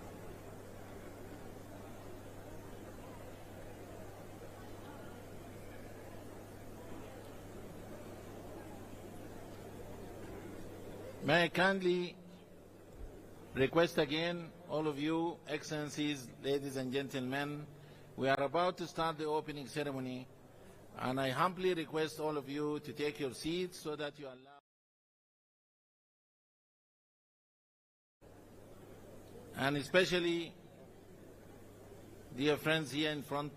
May I kindly request again, all of you, Excellencies, ladies and gentlemen, we are about to start the opening ceremony, and I humbly request all of you to take your seats so that you allow. And especially, dear friends here in front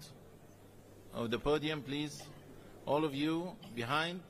of the podium, please, all of you behind.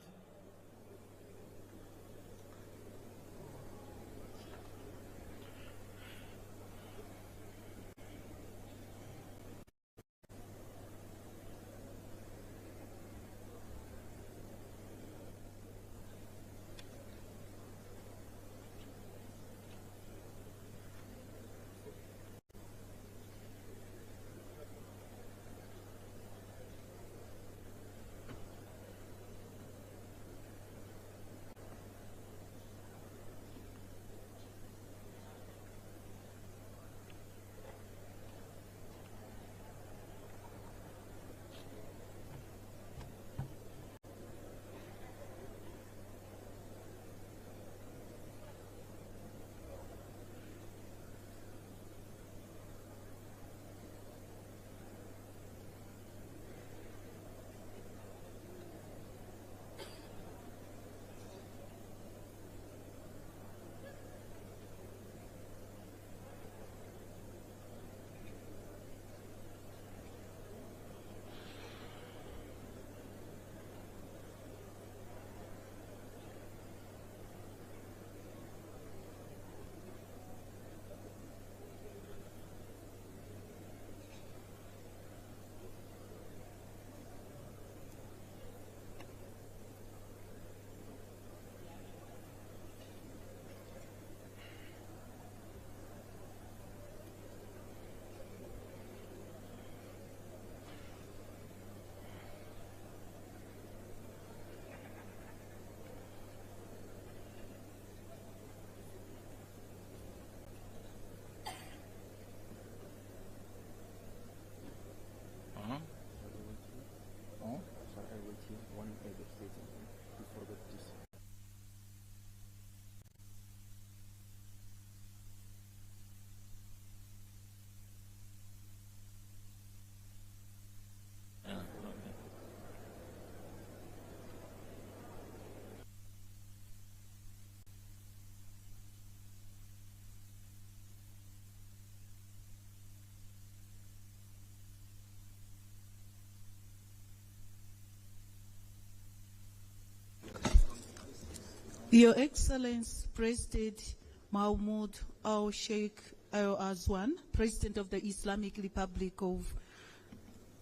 Your Excellency President Mahmoud Al-Sheikh Al-Azwan, President of the Islamic Republic of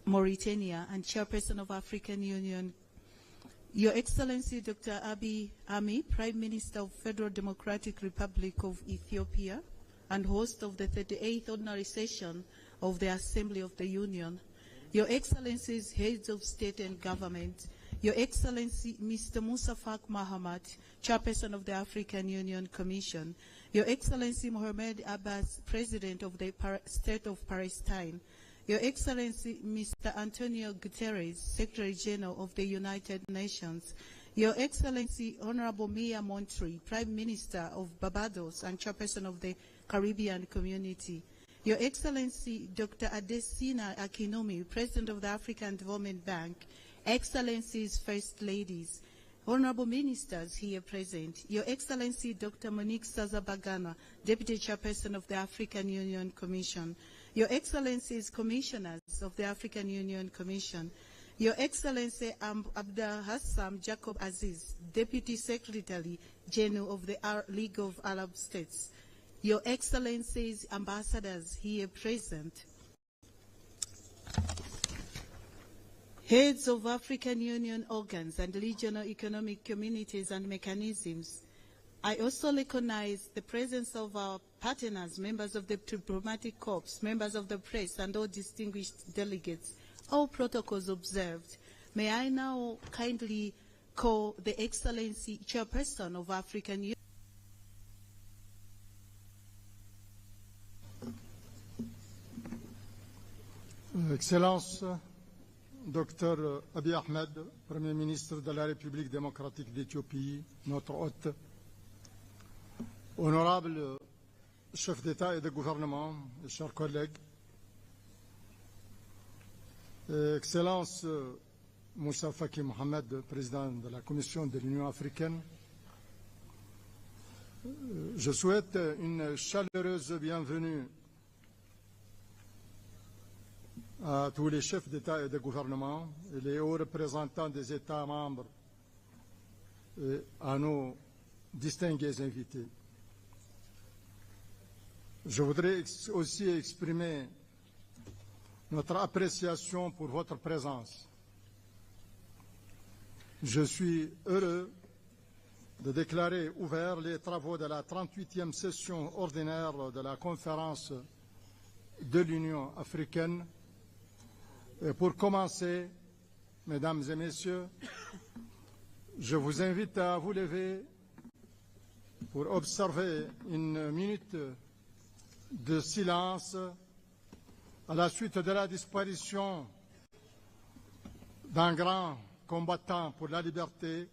Mauritania and Chairperson of African Union, Your Excellency Dr. Abiy Ahmed, Prime Minister of Federal Democratic Republic of Ethiopia and host of the 38th Ordinary Session of the Assembly of the Union, Your Excellencies, Heads of State and Government, Your Excellency Mr. Musa Faki Mahamat, Chairperson of the African Union Commission, Your Excellency Mohamed Abbas, President of the State of Palestine, Your Excellency Mr. Antonio Guterres, Secretary General of the United Nations, Your Excellency Honorable Mia Montri, Prime Minister of Barbados and Chairperson of the Caribbean Community, Your Excellency Dr. Adesina Akinomi, President of the African Development Bank, Excellencies, First Ladies, Honorable Ministers here present, Your Excellency Dr. Monique Sazabagana, Deputy Chairperson of the African Union Commission, Your Excellencies Commissioners of the African Union Commission, Your Excellency Abdel Hassam Jacob Aziz, Deputy Secretary General of the League of Arab States, Your Excellencies Ambassadors here present, Heads of African Union organs and regional economic communities and mechanisms. I also recognize the presence of our partners, members of the diplomatic corps, members of the press, and all distinguished delegates. All protocols observed. May I now kindly call the Excellency Chairperson of African Union. Excellence, Dr. Abiy Ahmed, Premier ministre de la République démocratique d'Éthiopie, notre hôte, honorable chef d'État et de gouvernement, chers collègues, Excellence Moussa Faki Mohamed, président de la Commission de l'Union africaine, je souhaite une chaleureuse bienvenue à tous les chefs d'État et de gouvernement et les hauts représentants des États membres et à nos distingués invités. Je voudrais aussi exprimer notre appréciation pour votre présence. Je suis heureux de déclarer ouverts les travaux de la 38e session ordinaire de la conférence de l'Union africaine. Et pour commencer, mesdames et messieurs, je vous invite à vous lever pour observer une minute de silence à la suite de la disparition d'un grand combattant pour la liberté,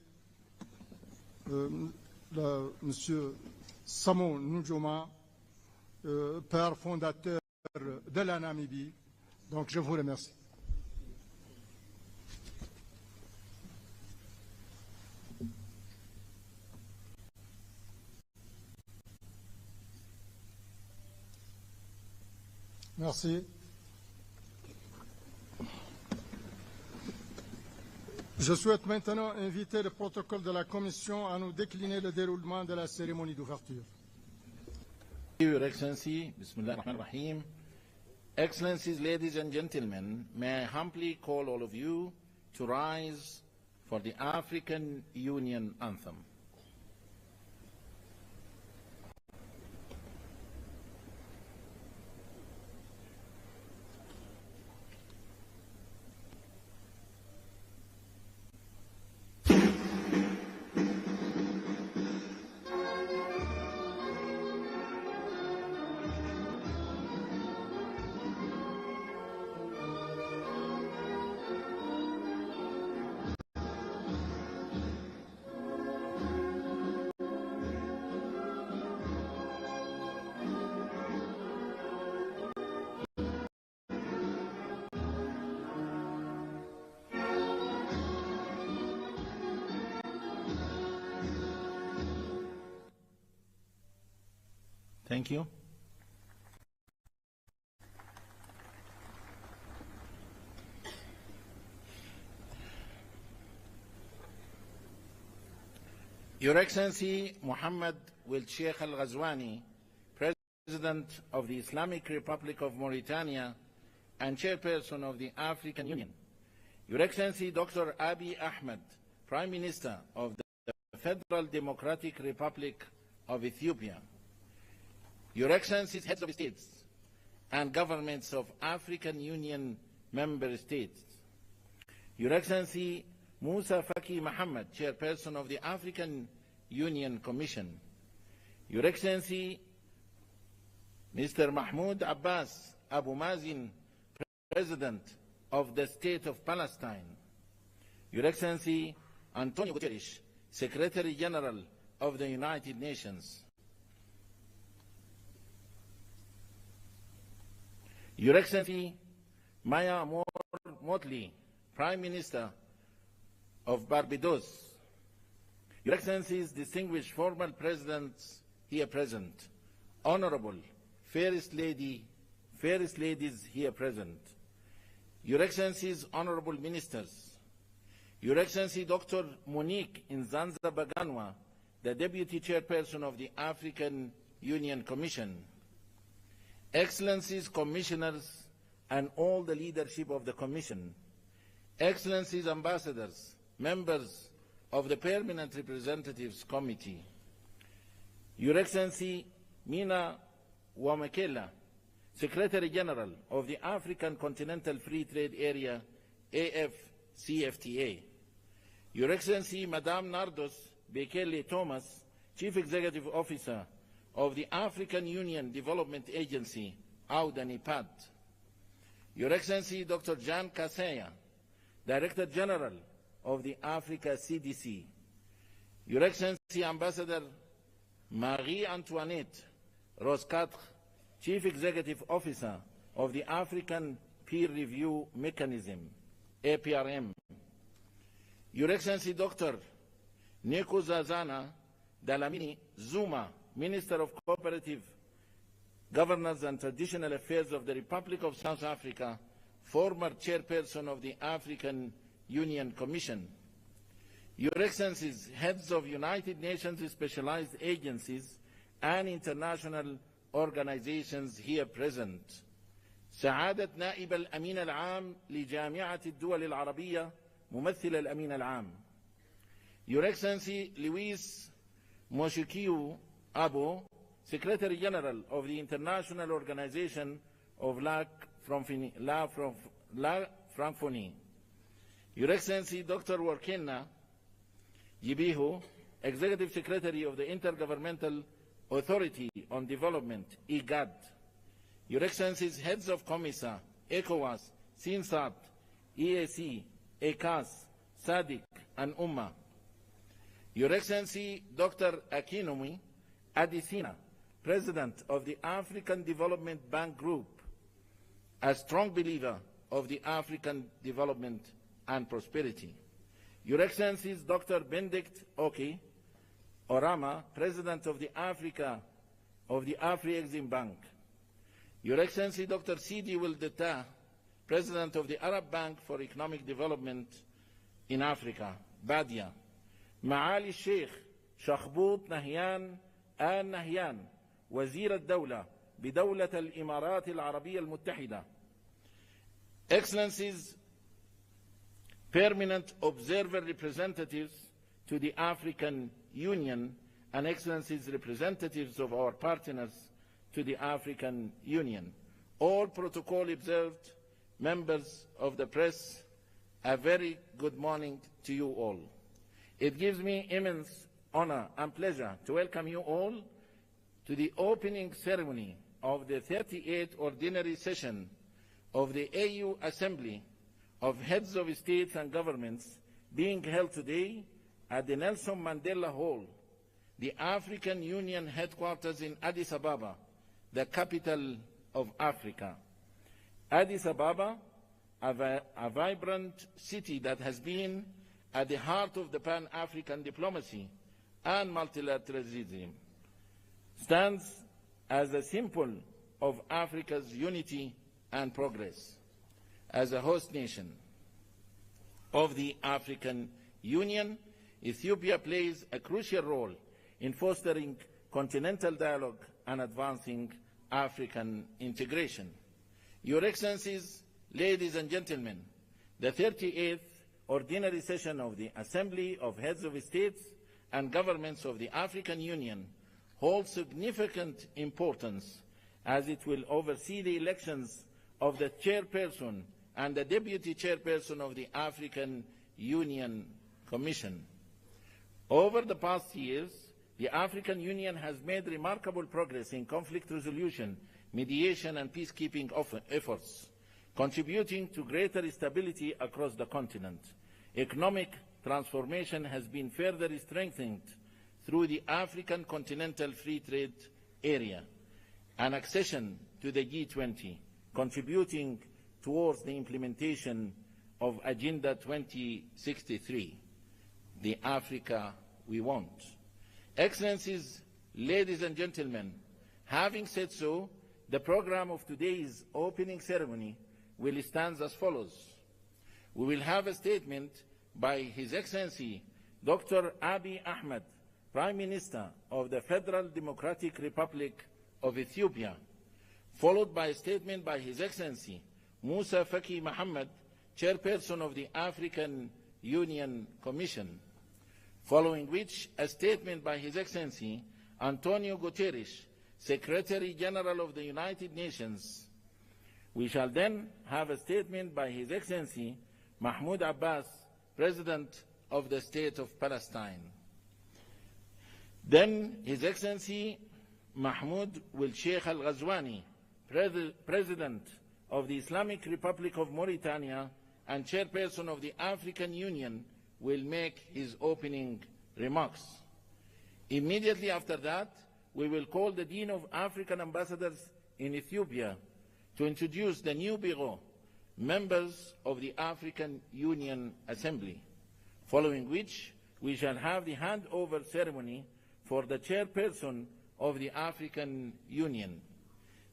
Monsieur Samu Nujoma, père fondateur de la Namibie. Donc je vous remercie. Merci. Je souhaite maintenant inviter le protocole de la Commission à nous décliner le déroulement de la cérémonie d'ouverture. Your Excellency, Bismillah ar-Rahman ar-Rahim. Excellencies, ladies and gentlemen, may I humbly call all of you to rise for the African Union anthem. Thank you. Your Excellency Mohammed Wil Sheikh Al Ghazwani, President of the Islamic Republic of Mauritania and Chairperson of the African Union. Your Excellency Dr. Abiy Ahmed, Prime Minister of the Federal Democratic Republic of Ethiopia. Your Excellencies, Heads of States and Governments of African Union Member States. Your Excellency Moussa Faki Mohamed, Chairperson of the African Union Commission. Your Excellency Mr. Mahmoud Abbas Abu Mazin, President of the State of Palestine. Your Excellency Antonio Guterres, Secretary General of the United Nations. Your Excellency Maya Motley, Prime Minister of Barbados, Your Excellencies, distinguished former presidents here present, Honorable Fairest Ladies here present, Your Excellencies, Honorable Ministers, Your Excellency Dr. Monique Nzanza Baganwa, the Deputy Chairperson of the African Union Commission, Excellencies, Commissioners, and all the leadership of the Commission, Excellencies, Ambassadors, members of the Permanent Representatives Committee, Your Excellency Mina Wamakela, Secretary General of the African Continental Free Trade Area, AFCFTA, Your Excellency Madame Nardos Bekele Thomas, Chief Executive Officer of the African Union Development Agency, AUDA-NIPAD, Your Excellency Dr. Jan Kaseya, Director General of the Africa CDC, Your Excellency Ambassador Marie-Antoinette Roscatre, Chief Executive Officer of the African Peer Review Mechanism, APRM, Your Excellency Dr. Nkosazana Dlamini Zuma, Minister of Cooperative Governance and Traditional Affairs of the Republic of South Africa, former Chairperson of the African Union Commission, Your Excellencies, Heads of United Nations Specialized Agencies and international organizations here present, سعادة نائب الأمين العام لجامعة الدول العربية ممثل الأمين العام، Your Excellency Luis Moshikiu Abo, Secretary General of the International Organization of La Francophonie, Your Excellency Dr. Warkena Yibihu, Executive Secretary of the Intergovernmental Authority on Development, IGAD, Your Excellencies, Heads of COMISA, ECOWAS, SINSAT, EAC, ECAS, SADC, and UMMA, Your Excellency Dr. Akinwumi Adesina, President of the African Development Bank Group, a strong believer of the African development and prosperity, Your Excellencies Dr. Benedict Oki Orama, President of the Afri-Exim Bank, Your Excellency Dr. Sidi Wildeta, President of the Arab Bank for Economic Development in Africa, BADIA, معالي الشيخ شخبوط نهيان آل نهيان وزير الدولة بدولة الإمارات العربية المتحدة, Excellencies, Permanent Observer Representatives to the African Union, and Excellencies, representatives of our partners to the African Union, all protocol observed, members of the press, a very good morning to you all. It gives me immense honor and pleasure to welcome you all to the opening ceremony of the 38th Ordinary Session of the AU Assembly of Heads of States and Governments, being held today at the Nelson Mandela Hall, the African Union headquarters in Addis Ababa, the capital of Africa. Addis Ababa, a vibrant city that has been at the heart of the Pan-African diplomacy and multilateralism, stands as a symbol of Africa's unity and progress. As a host nation of the African Union, Ethiopia plays a crucial role in fostering continental dialogue and advancing African integration. Your Excellencies, ladies and gentlemen, the 38th Ordinary Session of the Assembly of Heads of States and Governments of the African Union holds significant importance as it will oversee the elections of the chairperson and the deputy chairperson of the African Union Commission. Over the past years, the African Union has made remarkable progress in conflict resolution, mediation and peacekeeping efforts, contributing to greater stability across the continent. Economic transformation has been further strengthened through the African Continental Free Trade Area and accession to the G20, contributing towards the implementation of Agenda 2063, the Africa we want. Excellencies, ladies and gentlemen, having said so, the program of today's opening ceremony will stand as follows. We will have a statement by His Excellency Dr. Abiy Ahmed, Prime Minister of the Federal Democratic Republic of Ethiopia, followed by a statement by His Excellency Musa Faki Mohammed, Chairperson of the African Union Commission, following which a statement by His Excellency Antonio Guterres, Secretary General of the United Nations. We shall then have a statement by His Excellency Mahmoud Abbas, President of the State of Palestine. Then His Excellency Mahmoud will Sheikh Al-Ghazwani, President of the Islamic Republic of Mauritania and Chairperson of the African Union, will make his opening remarks. Immediately after that, we will call the Dean of African Ambassadors in Ethiopia to introduce the new Bureau, members of the African Union Assembly, following which we shall have the handover ceremony for the Chairperson of the African Union.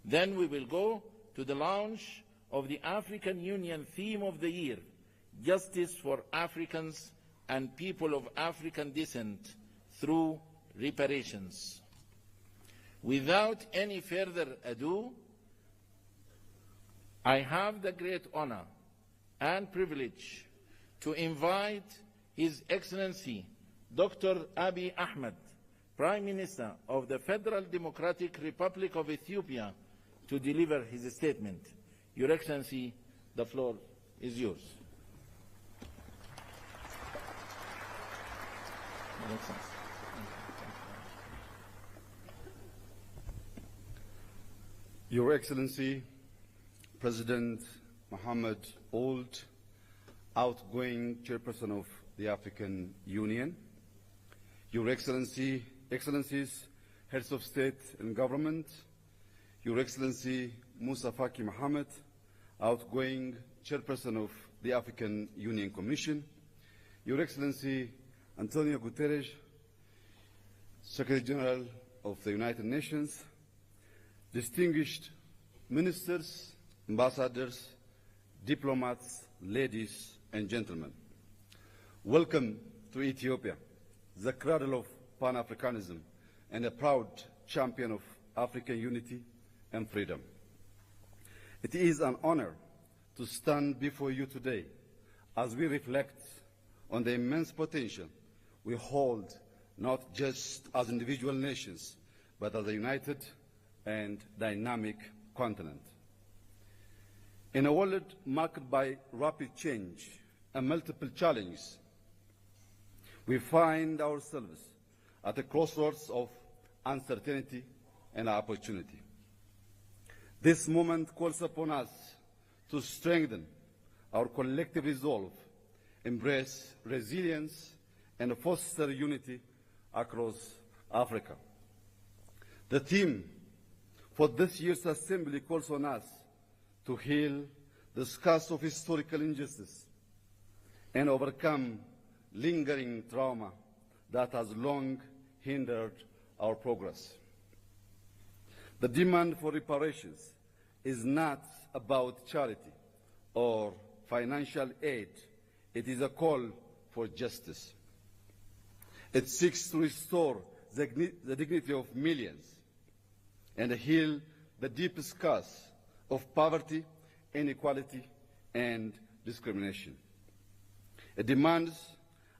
Then we will go to the launch of the African Union theme of the year, Justice for Africans and People of African Descent through Reparations. Without any further ado, I have the great honor and privilege to invite His Excellency Dr. Abiy Ahmed, Prime Minister of the Federal Democratic Republic of Ethiopia, to deliver his statement. Your Excellency, the floor is yours. Your Excellency, President Mohammed Ould, outgoing Chairperson of the African Union, Your Excellencies, Heads of State and Government, Your Excellency Musa Faki Mohammed, outgoing Chairperson of the African Union Commission, Your Excellency Antonio Guterres, Secretary General of the United Nations, distinguished ministers, ambassadors, diplomats, ladies and gentlemen. Welcome to Ethiopia, the cradle of Pan-Africanism and a proud champion of African unity and freedom. It is an honor to stand before you today as we reflect on the immense potential we hold, not just as individual nations, but as a united and dynamic continent. In a world marked by rapid change and multiple challenges, we find ourselves at a crossroads of uncertainty and opportunity. This moment calls upon us to strengthen our collective resolve, embrace resilience, and foster unity across Africa. The theme for this year's Assembly calls on us to heal the scars of historical injustice and overcome lingering trauma that has long hindered our progress. The demand for reparations is not about charity or financial aid. It is a call for justice. It seeks to restore the dignity of millions and heal the deep scars of poverty, inequality, and discrimination. It demands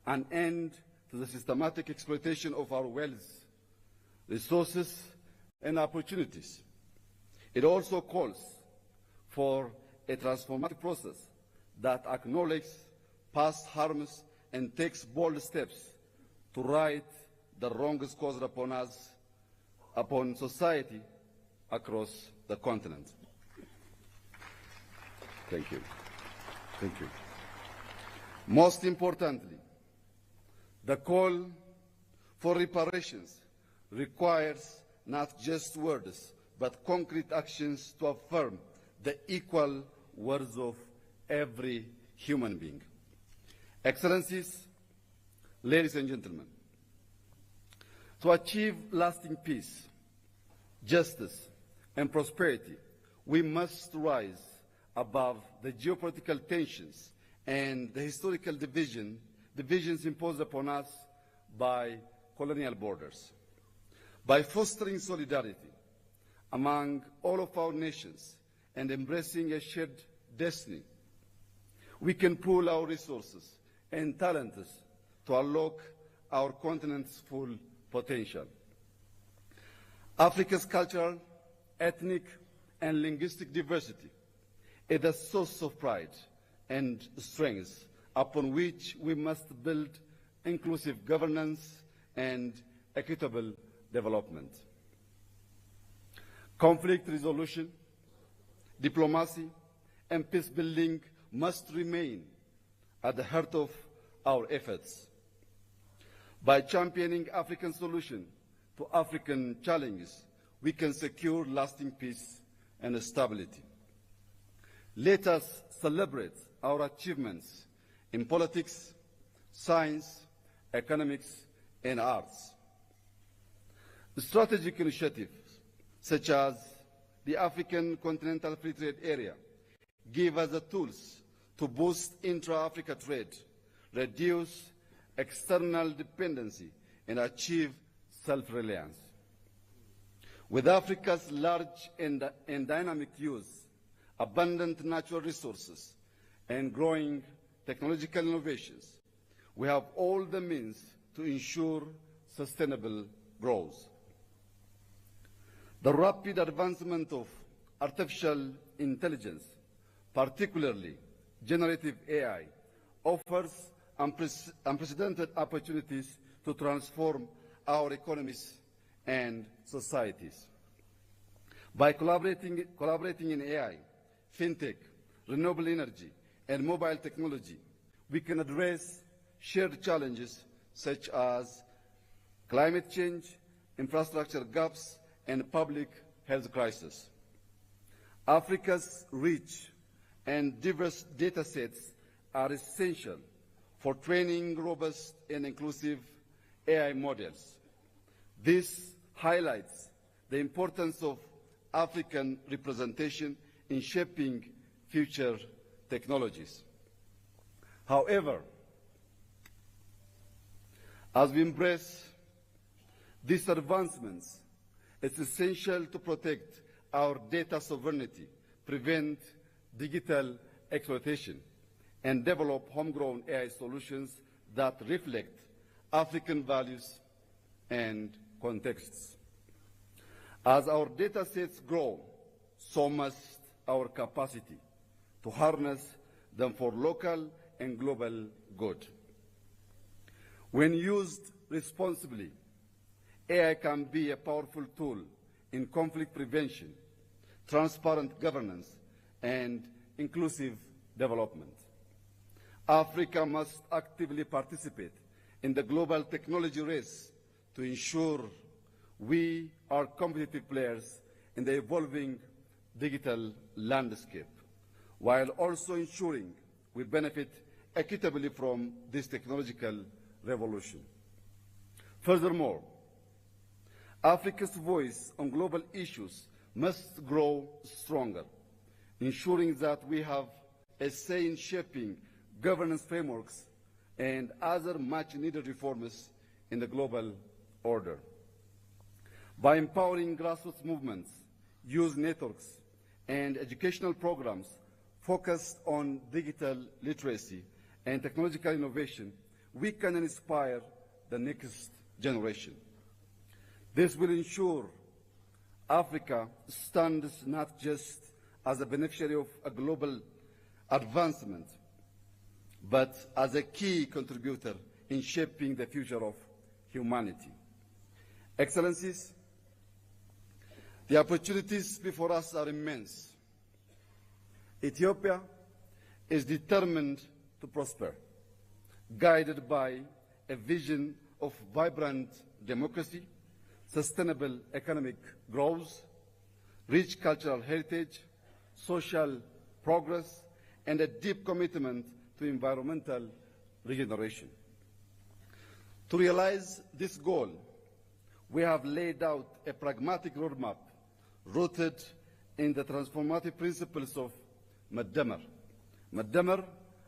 an end to the systematic exploitation of our wealth, resources, and opportunities. It also calls for a transformative process that acknowledges past harms and takes bold steps to right the wrongs caused upon us, upon society across the continent. Thank you. Thank you. Most importantly, the call for reparations requires not just words, but concrete actions to affirm the equal worth of every human being. Excellencies, ladies and gentlemen, to achieve lasting peace, justice, and prosperity, we must rise above the geopolitical tensions and the historical divisions imposed upon us by colonial borders. By fostering solidarity among all of our nations and embracing a shared destiny, we can pool our resources and talents to unlock our continent's full potential. Africa's cultural, ethnic, and linguistic diversity is a source of pride and strength upon which we must build inclusive governance and equitable development. Conflict resolution, diplomacy, and peace building must remain at the heart of our efforts. By championing African solutions to African challenges, we can secure lasting peace and stability. Let us celebrate our achievements in politics, science, economics, and arts. Strategic initiatives such as the African Continental Free Trade Area give us the tools to boost intra-Africa trade, reduce external dependency, and achieve self-reliance. With Africa's large and dynamic use, abundant natural resources, and growing technological innovations, we have all the means to ensure sustainable growth. The rapid advancement of artificial intelligence, particularly generative AI, offers unprecedented opportunities to transform our economies and societies. By collaborating in AI, fintech, renewable energy, and mobile technology, we can address shared challenges such as climate change, infrastructure gaps, and public health crisis. Africa's rich and diverse data sets are essential for training robust and inclusive AI models. This highlights the importance of African representation in shaping future technologies. However, as we embrace these advancements, it's essential to protect our data sovereignty, prevent digital exploitation, and develop homegrown AI solutions that reflect African values and contexts. As our data sets grow, so must our capacity to harness them for local and global good. When used responsibly, AI can be a powerful tool in conflict prevention, transparent governance, and inclusive development. Africa must actively participate in the global technology race to ensure we are competitive players in the evolving digital landscape, while also ensuring we benefit equitably from this technological revolution. Furthermore, Africa's voice on global issues must grow stronger, ensuring that we have a say in shaping governance frameworks and other much-needed reforms in the global order. By empowering grassroots movements, youth networks, and educational programs focused on digital literacy and technological innovation, we can inspire the next generation. This will ensure Africa stands not just as a beneficiary of a global advancement, but as a key contributor in shaping the future of humanity. Excellencies, the opportunities before us are immense. Ethiopia is determined to prosper, guided by a vision of vibrant democracy, sustainable economic growth, rich cultural heritage, social progress, and a deep commitment to environmental regeneration. To realize this goal, we have laid out a pragmatic roadmap rooted in the transformative principles of Maddamar. Maddamar,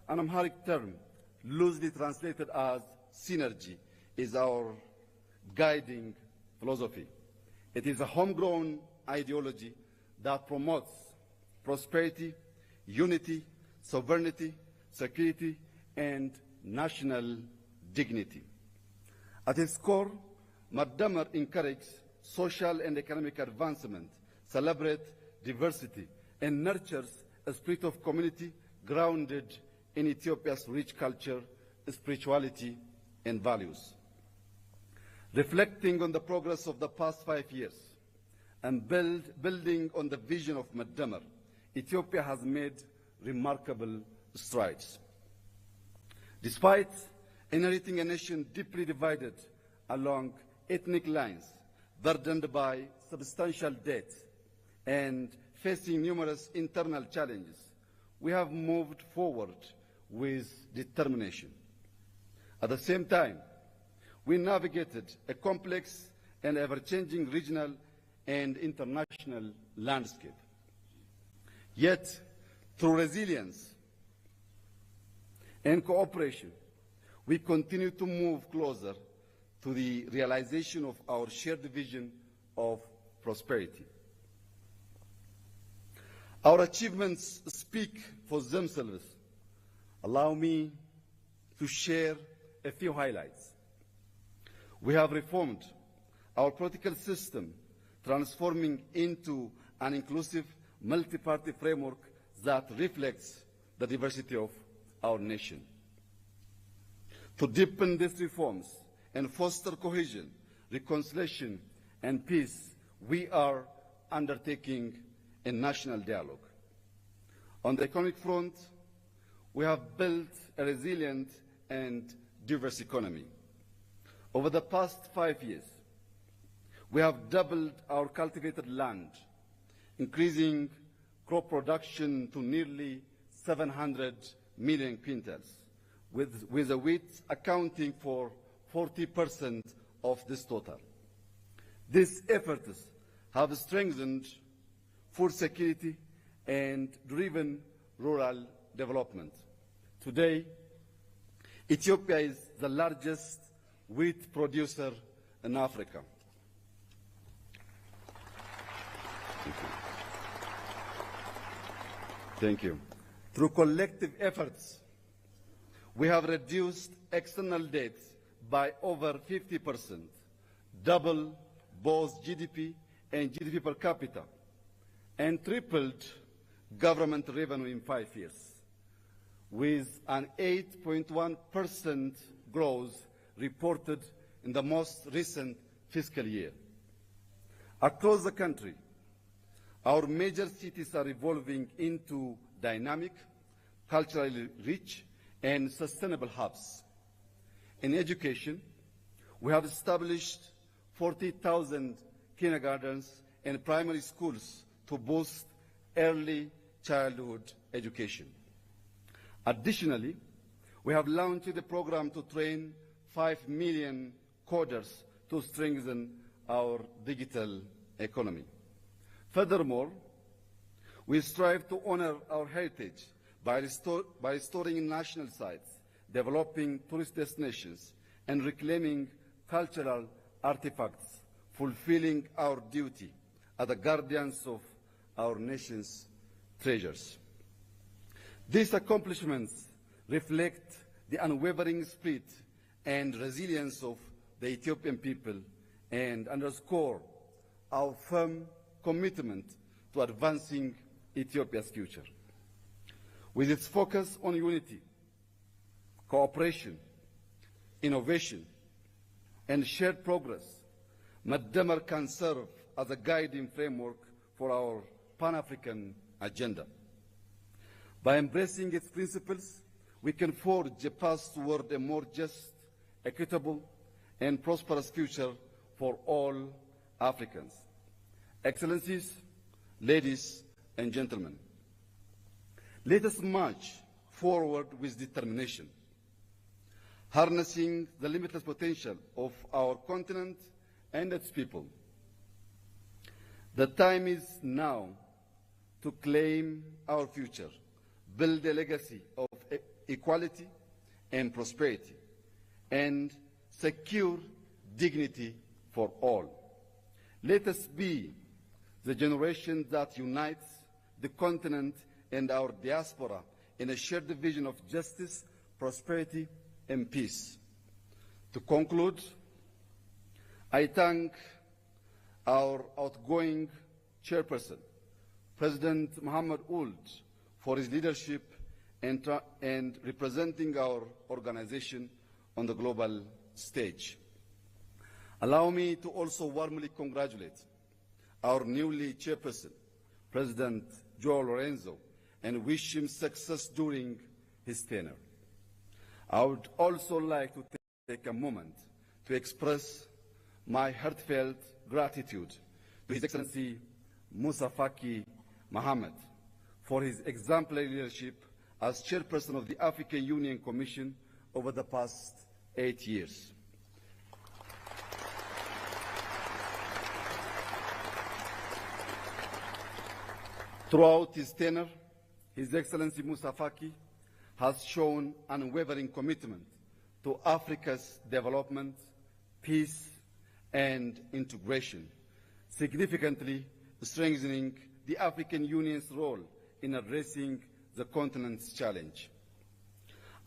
an Amharic term loosely translated as synergy, is our guiding philosophy. It is a homegrown ideology that promotes prosperity, unity, sovereignty, security, and national dignity. At its core, Maddamar encourages social and economic advancement, celebrates diversity, and nurtures a spirit of community grounded in Ethiopia's rich culture, spirituality, and values. Reflecting on the progress of the past 5 years and building on the vision of Maddamar, Ethiopia has made remarkable strides. Despite inheriting a nation deeply divided along ethnic lines, burdened by substantial debt, and facing numerous internal challenges, we have moved forward with determination. At the same time, we navigated a complex and ever-changing regional and international landscape. Yet, through resilience and cooperation, we continue to move closer to the realization of our shared vision of prosperity. Our achievements speak for themselves. Allow me to share a few highlights. We have reformed our political system, transforming into an inclusive multi-party framework that reflects the diversity of our nation. To deepen these reforms and foster cohesion, reconciliation, and peace, we are undertaking a national dialogue. On the economic front, we have built a resilient and diverse economy. Over the past 5 years, we have doubled our cultivated land, increasing crop production to nearly 700 million quintals, with the wheat accounting for 40% of this total. These efforts have strengthened food security and driven rural development. Today, Ethiopia is the largest wheat producer in Africa. Thank you. Through collective efforts, we have reduced external debt by over 50%, double both GDP and GDP per capita, and tripled government revenue in 5 years, with an 8.1% growth reported in the most recent fiscal year. Across the country, our major cities are evolving into dynamic, culturally rich, and sustainable hubs. In education, we have established 40,000 kindergartens and primary schools to boost early childhood education. Additionally, we have launched a program to train 5 million coders to strengthen our digital economy. Furthermore, we strive to honor our heritage by restoring national sites, developing tourist destinations, and reclaiming cultural artifacts, fulfilling our duty as the guardians of our nation's treasures. These accomplishments reflect the unwavering spirit and resilience of the Ethiopian people and underscore our firm commitment to advancing Ethiopia's future. With its focus on unity, cooperation, innovation, and shared progress, Maddamar can serve as a guiding framework for our Pan-African agenda. By embracing its principles, we can forge a path toward a more just, equitable, and prosperous future for all Africans. Excellencies, ladies and gentlemen, Let us march forward with determination, harnessing the limitless potential of our continent and its people. The time is now to claim our future, build a legacy of equality and prosperity, and secure dignity for all. Let us be the generation that unites the continent and our diaspora in a shared vision of justice, prosperity, and peace. To conclude, I thank our outgoing chairperson, President Mohammed Ould, for his leadership and representing our organization on the global stage. Allow me to also warmly congratulate our newly chairperson, President Joao Lorenzo, and wish him success during his tenure. I would also like to take a moment to express my heartfelt gratitude to His Excellency Moussa Faki Mohammed for his exemplary leadership as chairperson of the African Union Commission over the past 8 years. Throughout his tenure, His Excellency Moussa Faki has shown unwavering commitment to Africa's development, peace, and integration, significantly strengthening the African Union's role in addressing the continent's challenge.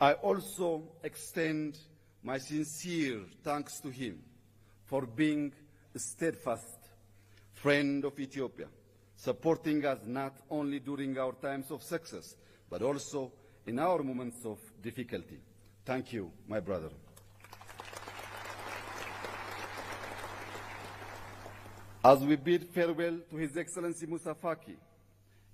I also extend my sincere thanks to him for being a steadfast friend of Ethiopia, supporting us not only during our times of success, but also in our moments of difficulty. Thank you, my brother. As we bid farewell to His Excellency Moussa Faki,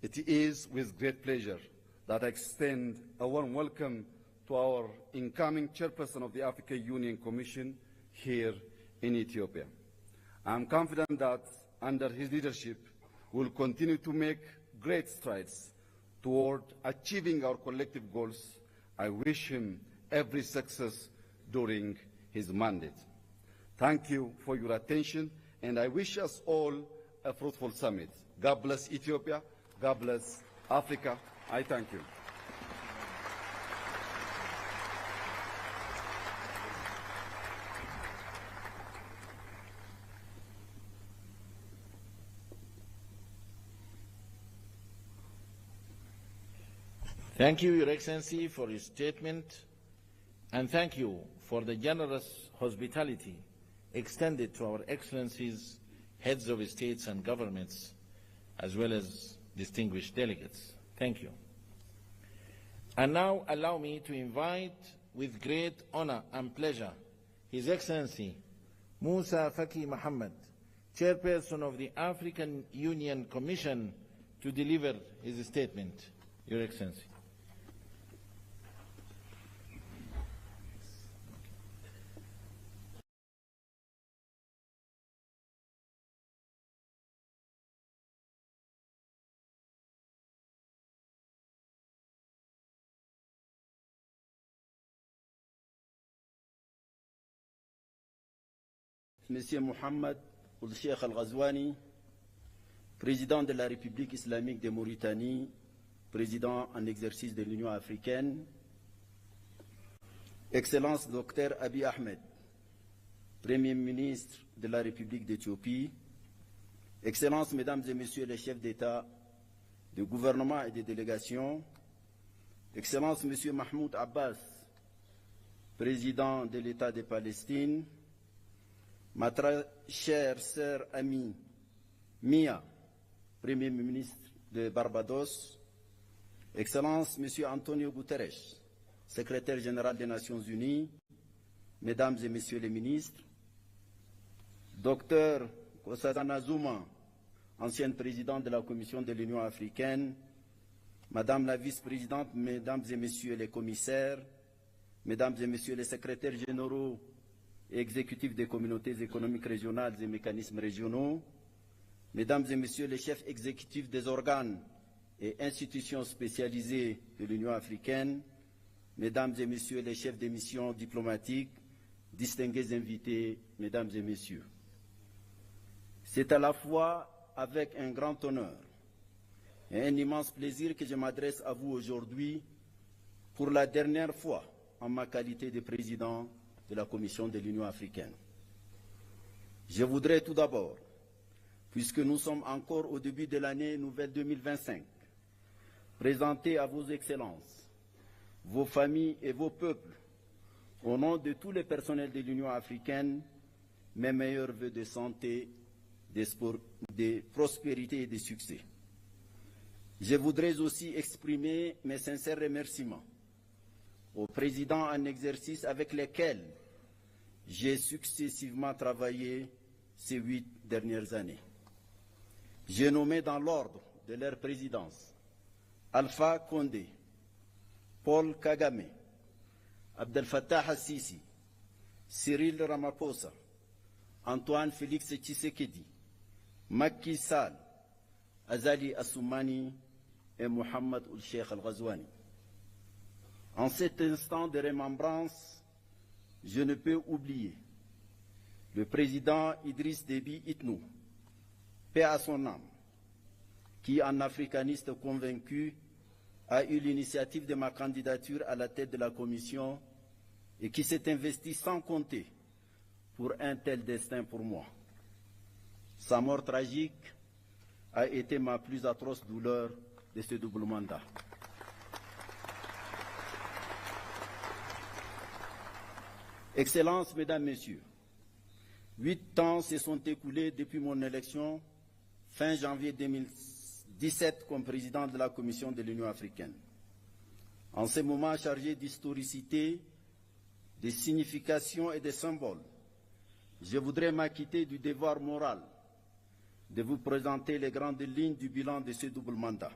it is with great pleasure that I extend a warm welcome to our incoming chairperson of the African Union Commission here in Ethiopia. I am confident that under his leadership, we will continue to make great strides toward achieving our collective goals. I wish him every success during his mandate. Thank you for your attention, and I wish us all a fruitful summit. God bless Ethiopia. God bless Africa. I thank you. Thank you, Your Excellency, for your statement, and thank you for the generous hospitality extended to our Excellencies, heads of states and governments, as well as distinguished delegates. Thank you. And now allow me to invite with great honor and pleasure His Excellency Moussa Faki Mohammed, Chairperson of the African Union Commission, to deliver his statement. Your Excellency. Monsieur Mohamed Ould Cheikh Al-Ghazouani, président de la République islamique de Mauritanie, président en exercice de l'Union africaine, Excellence Dr Abiy Ahmed, Premier ministre de la République d'Éthiopie, Excellences, Mesdames et Messieurs les chefs d'État, de gouvernement et de délégation, Excellence Monsieur Mahmoud Abbas, président de l'État de Palestine, ma très chère sœur amie Mia, Premier ministre de Barbados, Excellence Monsieur Antonio Guterres, secrétaire général des Nations Unies, Mesdames et Messieurs les ministres, Dr Nkosazana Zuma, ancienne présidente de la Commission de l'Union africaine, Madame la vice-présidente, Mesdames et Messieurs les commissaires, Mesdames et Messieurs les secrétaires généraux et exécutifs des communautés économiques régionales et mécanismes régionaux, Mesdames et Messieurs les chefs exécutifs des organes et institutions spécialisées de l'Union africaine, Mesdames et Messieurs les chefs des missions diplomatiques, distingués invités, Mesdames et Messieurs. C'est à la fois avec un grand honneur et un immense plaisir que je m'adresse à vous aujourd'hui pour la dernière fois en ma qualité de président de la Commission de l'Union africaine. Je voudrais tout d'abord, puisque nous sommes encore au début de l'année nouvelle 2025, présenter à vos excellences, vos familles et vos peuples, au nom de tous les personnels de l'Union africaine, mes meilleurs vœux de santé, de prospérité et de succès. Je voudrais aussi exprimer mes sincères remerciements aux présidents en exercice avec lesquels j'ai successivement travaillé ces 8 dernières années. J'ai nommé dans l'ordre de leur présidence Alpha Condé, Paul Kagame, Abdel Fattah al-Sisi, Cyril Ramaphosa, Antoine Félix Tshisekedi, Macky Sall, Azali Assoumani et Mohamed Ould-Cheikh Al-Ghazouani. En cet instant de remembrance, je ne peux oublier le président Idriss Déby Itnou, paix à son âme, qui, en africaniste convaincu, a eu l'initiative de ma candidature à la tête de la Commission et qui s'est investi sans compter pour un tel destin pour moi. Sa mort tragique a été ma plus atroce douleur de ce double mandat. Excellences, Mesdames, Messieurs, 8 ans se sont écoulés depuis mon élection fin janvier 2017 comme président de la Commission de l'Union africaine. En ces moments chargés d'historicité, de signification et de symboles, je voudrais m'acquitter du devoir moral de vous présenter les grandes lignes du bilan de ce double mandat.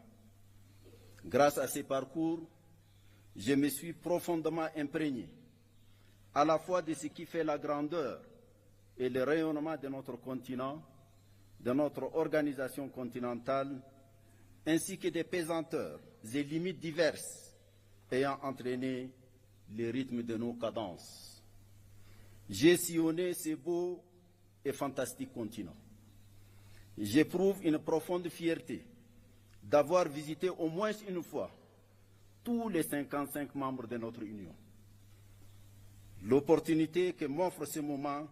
Grâce à ces parcours, je me suis profondément imprégné à la fois de ce qui fait la grandeur et le rayonnement de notre continent, de notre organisation continentale, ainsi que des pesanteurs et limites diverses ayant entraîné le rythme de nos cadences. J'ai sillonné ce beau et fantastique continent. J'éprouve une profonde fierté d'avoir visité au moins une fois tous les 55 membres de notre Union. L'opportunité que m'offre ce moment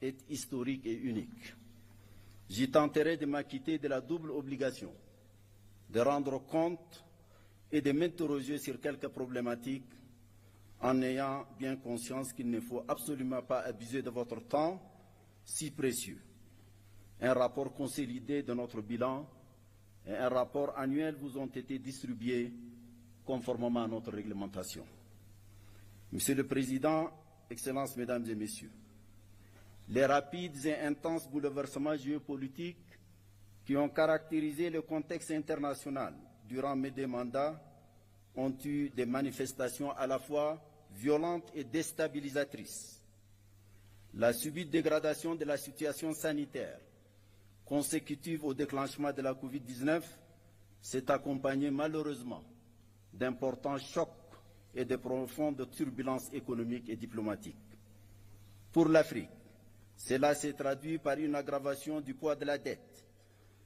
est historique et unique. J'y tenterai de m'acquitter de la double obligation de rendre compte et de m'interroger sur quelques problématiques en ayant bien conscience qu'il ne faut absolument pas abuser de votre temps si précieux. Un rapport consolidé de notre bilan et un rapport annuel vous ont été distribués conformément à notre réglementation. Monsieur le Président, Excellences, Mesdames et Messieurs, les rapides et intenses bouleversements géopolitiques qui ont caractérisé le contexte international durant mes 2 mandats ont eu des manifestations à la fois violentes et déstabilisatrices. La subite dégradation de la situation sanitaire consécutive au déclenchement de la Covid-19 s'est accompagnée malheureusement d'importants chocs et de profondes turbulences économiques et diplomatiques. Pour l'Afrique, cela s'est traduit par une aggravation du poids de la dette,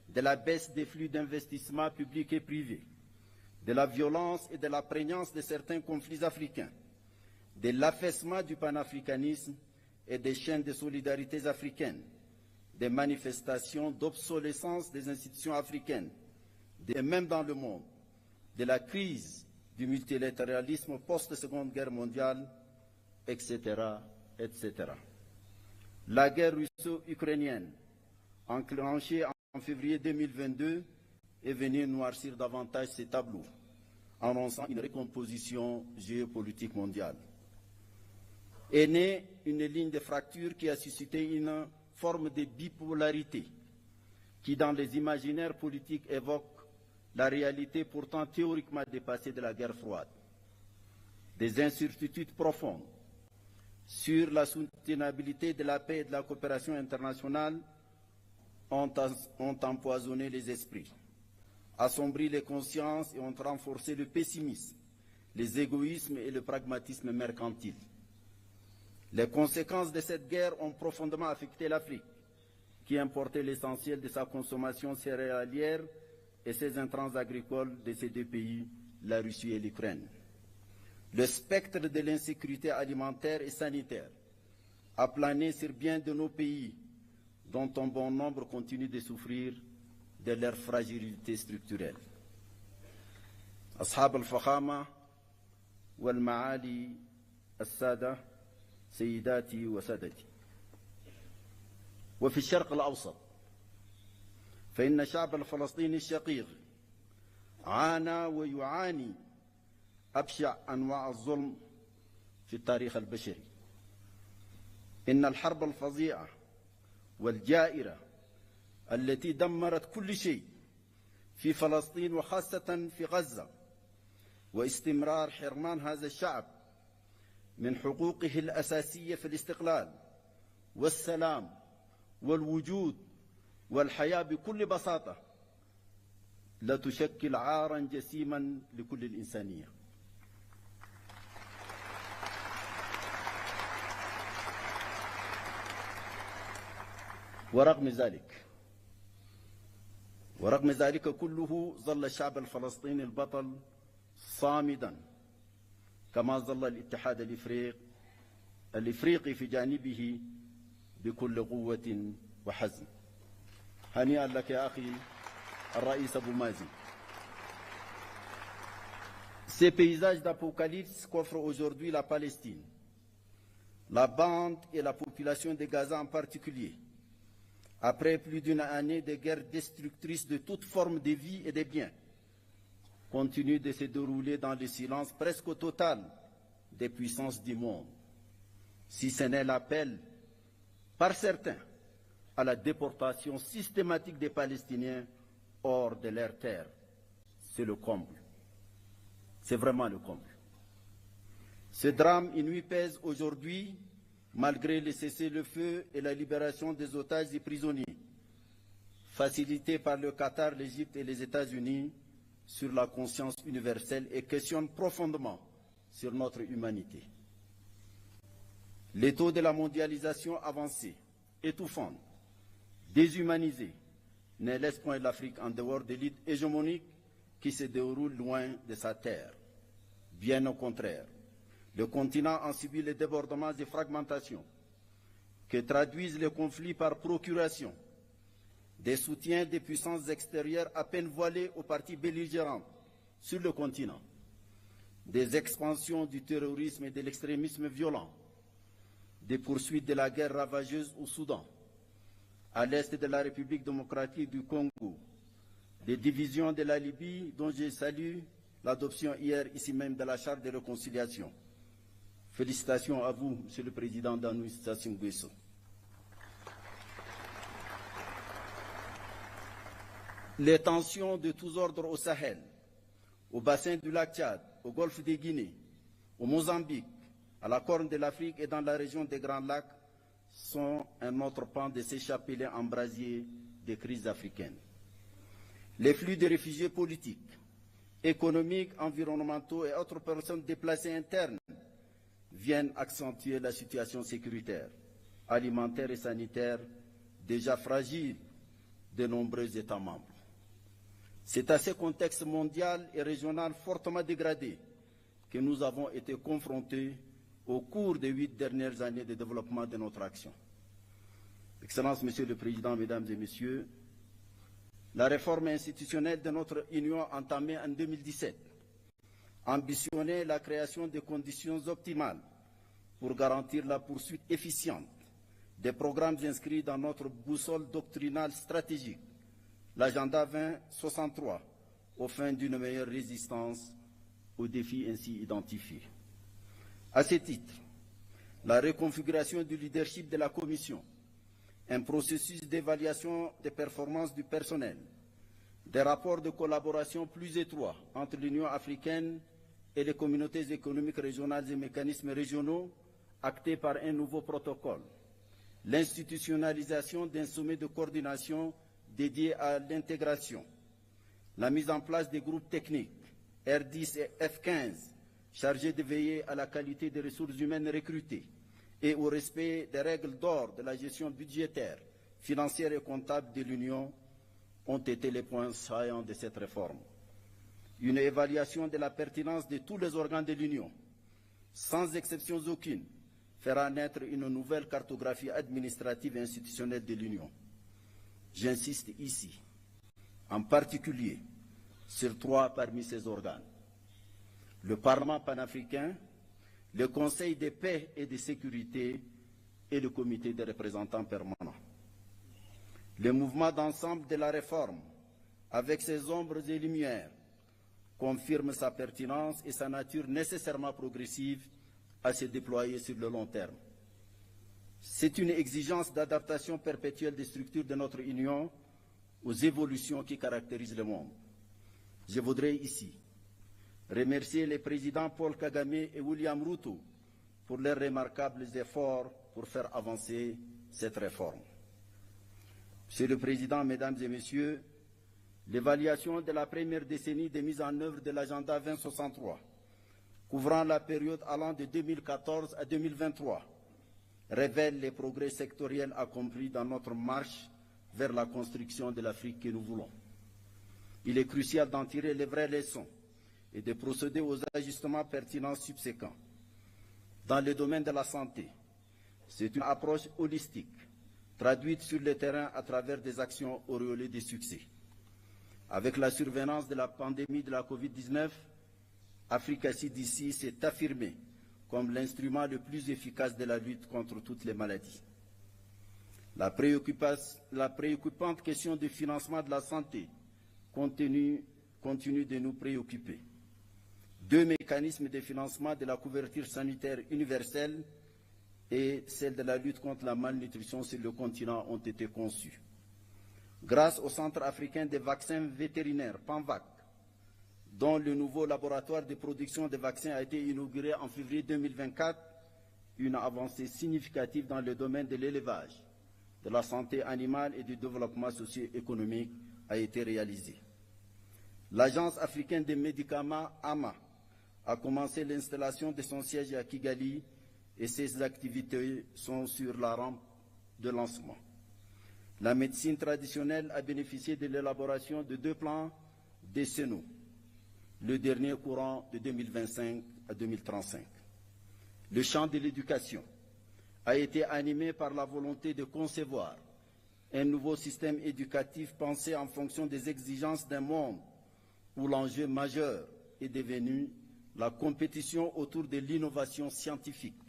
de la baisse des flux d'investissement publics et privés, de la violence et de la prégnance de certains conflits africains, de l'affaissement du panafricanisme et des chaînes de solidarité africaines, des manifestations d'obsolescence des institutions africaines, et même dans le monde, de la crise du multilatéralisme post-Seconde Guerre mondiale, etc., etc. La guerre russo-ukrainienne, enclenchée en février 2022, est venue noircir davantage ces tableaux, annonçant une recomposition géopolitique mondiale. Est née une ligne de fracture qui a suscité une forme de bipolarité qui, dans les imaginaires politiques, évoque la réalité pourtant théoriquement dépassée de la guerre froide. Des incertitudes profondes sur la soutenabilité de la paix et de la coopération internationale ont empoisonné les esprits, assombri les consciences et ont renforcé le pessimisme, les égoïsmes et le pragmatisme mercantile. Les conséquences de cette guerre ont profondément affecté l'Afrique, qui importait l'essentiel de sa consommation céréalière et ses intrants agricoles de ces deux pays, la Russie et l'Ukraine. Le spectre de l'insécurité alimentaire et sanitaire a plané sur bien de nos pays, dont un bon nombre continue de souffrir de leur fragilité structurelle. أصحاب الفخامة والمعالي السادة سيداتي وسادتي، وفي الشرق الأوسط فإن الشعب الفلسطيني الشقيق عانى ويعاني أبشع أنواع الظلم في التاريخ البشري. إن الحرب الفظيعة والجائرة التي دمرت كل شيء في فلسطين وخاصة في غزة، واستمرار حرمان هذا الشعب من حقوقه الأساسية في الاستقلال والسلام والوجود والحياة بكل بساطة، لا تشكل عارا جسيما لكل الإنسانية. ورغم ذلك كله ظل الشعب الفلسطيني البطل صامدا، كما ظل الاتحاد الإفريقي في جانبه بكل قوة وحزم. هنيئا لك يا أخي الرئيس أبو مازن. Ces paysages d'apocalypse qu'offre aujourd'hui la Palestine, la bande et la population de Gaza en particulier, après plus d'une année de guerre destructrice de toute forme de vie et de biens, continue de se dérouler dans le silence presque total des puissances du monde, si ce n'est l'appel par certains à la déportation systématique des Palestiniens hors de leurs terres. C'est le comble. C'est vraiment le comble. Ce drame inouï pèse aujourd'hui, malgré le cessez-le-feu et la libération des otages et prisonniers, facilités par le Qatar, l'Égypte et les États-Unis, sur la conscience universelle et questionne profondément sur notre humanité. Les taux de la mondialisation avancée, étouffante, déshumanisée, ne laissent point l'Afrique en dehors de l'élite hégémonique qui se déroule loin de sa terre. Bien au contraire, le continent en subit les débordements et fragmentations que traduisent les conflits par procuration, des soutiens des puissances extérieures à peine voilées aux parties belligérantes sur le continent, des expansions du terrorisme et de l'extrémisme violent, des poursuites de la guerre ravageuse au Soudan, à l'est de la République démocratique du Congo, des divisions de la Libye dont je salue l'adoption hier ici même de la charte de réconciliation. Félicitations à vous, Monsieur le Président Danou Sassou Nguesso. Les tensions de tous ordres au Sahel, au bassin du lac Tchad, au golfe de Guinée, au Mozambique, à la Corne de l'Afrique et dans la région des Grands Lacs sont un autre pan de ces chapelets embrasiers des crises africaines. Les flux de réfugiés politiques, économiques, environnementaux et autres personnes déplacées internes viennent accentuer la situation sécuritaire, alimentaire et sanitaire déjà fragile de nombreux États membres. C'est à ce contexte mondial et régional fortement dégradé que nous avons été confrontés au cours des 8 dernières années de développement de notre action. Excellences, Monsieur le Président, Mesdames et Messieurs, la réforme institutionnelle de notre Union entamée en 2017 ambitionnait la création de conditions optimales pour garantir la poursuite efficiente des programmes inscrits dans notre boussole doctrinale stratégique, l'agenda 2063, aux fins d'une meilleure résistance aux défis ainsi identifiés. À ce titre, la reconfiguration du leadership de la Commission, un processus d'évaluation des performances du personnel, des rapports de collaboration plus étroits entre l'Union africaine et les communautés économiques régionales et mécanismes régionaux, actés par un nouveau protocole, l'institutionnalisation d'un sommet de coordination dédié à l'intégration, la mise en place des groupes techniques R10 et F15 chargés de veiller à la qualité des ressources humaines recrutées et au respect des règles d'or de la gestion budgétaire, financière et comptable de l'Union ont été les points saillants de cette réforme. Une évaluation de la pertinence de tous les organes de l'Union, sans exception aucune, fera naître une nouvelle cartographie administrative et institutionnelle de l'Union. J'insiste ici, en particulier, sur 3 parmi ces organes. Le Parlement panafricain, le Conseil de paix et de sécurité et le Comité des représentants permanents. Le mouvement d'ensemble de la réforme, avec ses ombres et lumières, confirme sa pertinence et sa nature nécessairement progressive à se déployer sur le long terme. C'est une exigence d'adaptation perpétuelle des structures de notre Union aux évolutions qui caractérisent le monde. Je voudrais ici remercier les présidents Paul Kagame et William Ruto pour leurs remarquables efforts pour faire avancer cette réforme. Monsieur le Président, Mesdames et Messieurs, l'évaluation de la première décennie de mise en œuvre de l'agenda 2063, couvrant la période allant de 2014 à 2023, révèle les progrès sectoriels accomplis dans notre marche vers la construction de l'Afrique que nous voulons. Il est crucial d'en tirer les vraies leçons et de procéder aux ajustements pertinents subséquents. Dans le domaine de la santé, c'est une approche holistique, traduite sur le terrain à travers des actions auréolées de succès. Avec la survenance de la pandémie de la Covid-19, Africa CDC s'est affirmé comme l'instrument le plus efficace de la lutte contre toutes les maladies. La préoccupante question du financement de la santé continue de nous préoccuper. 2 mécanismes de financement de la couverture sanitaire universelle et celle de la lutte contre la malnutrition sur le continent ont été conçus. Grâce au Centre africain des vaccins vétérinaires, PANVAC, dont le nouveau laboratoire de production de vaccins a été inauguré en février 2024, une avancée significative dans le domaine de l'élevage, de la santé animale et du développement socio-économique a été réalisée. L'Agence africaine des médicaments, AMA, a commencé l'installation de son siège à Kigali et ses activités sont sur la rampe de lancement. La médecine traditionnelle a bénéficié de l'élaboration de 2 plans décennaux, le dernier courant de 2025 à 2035. Le champ de l'éducation a été animé par la volonté de concevoir un nouveau système éducatif pensé en fonction des exigences d'un monde où l'enjeu majeur est devenu la compétition autour de l'innovation scientifique,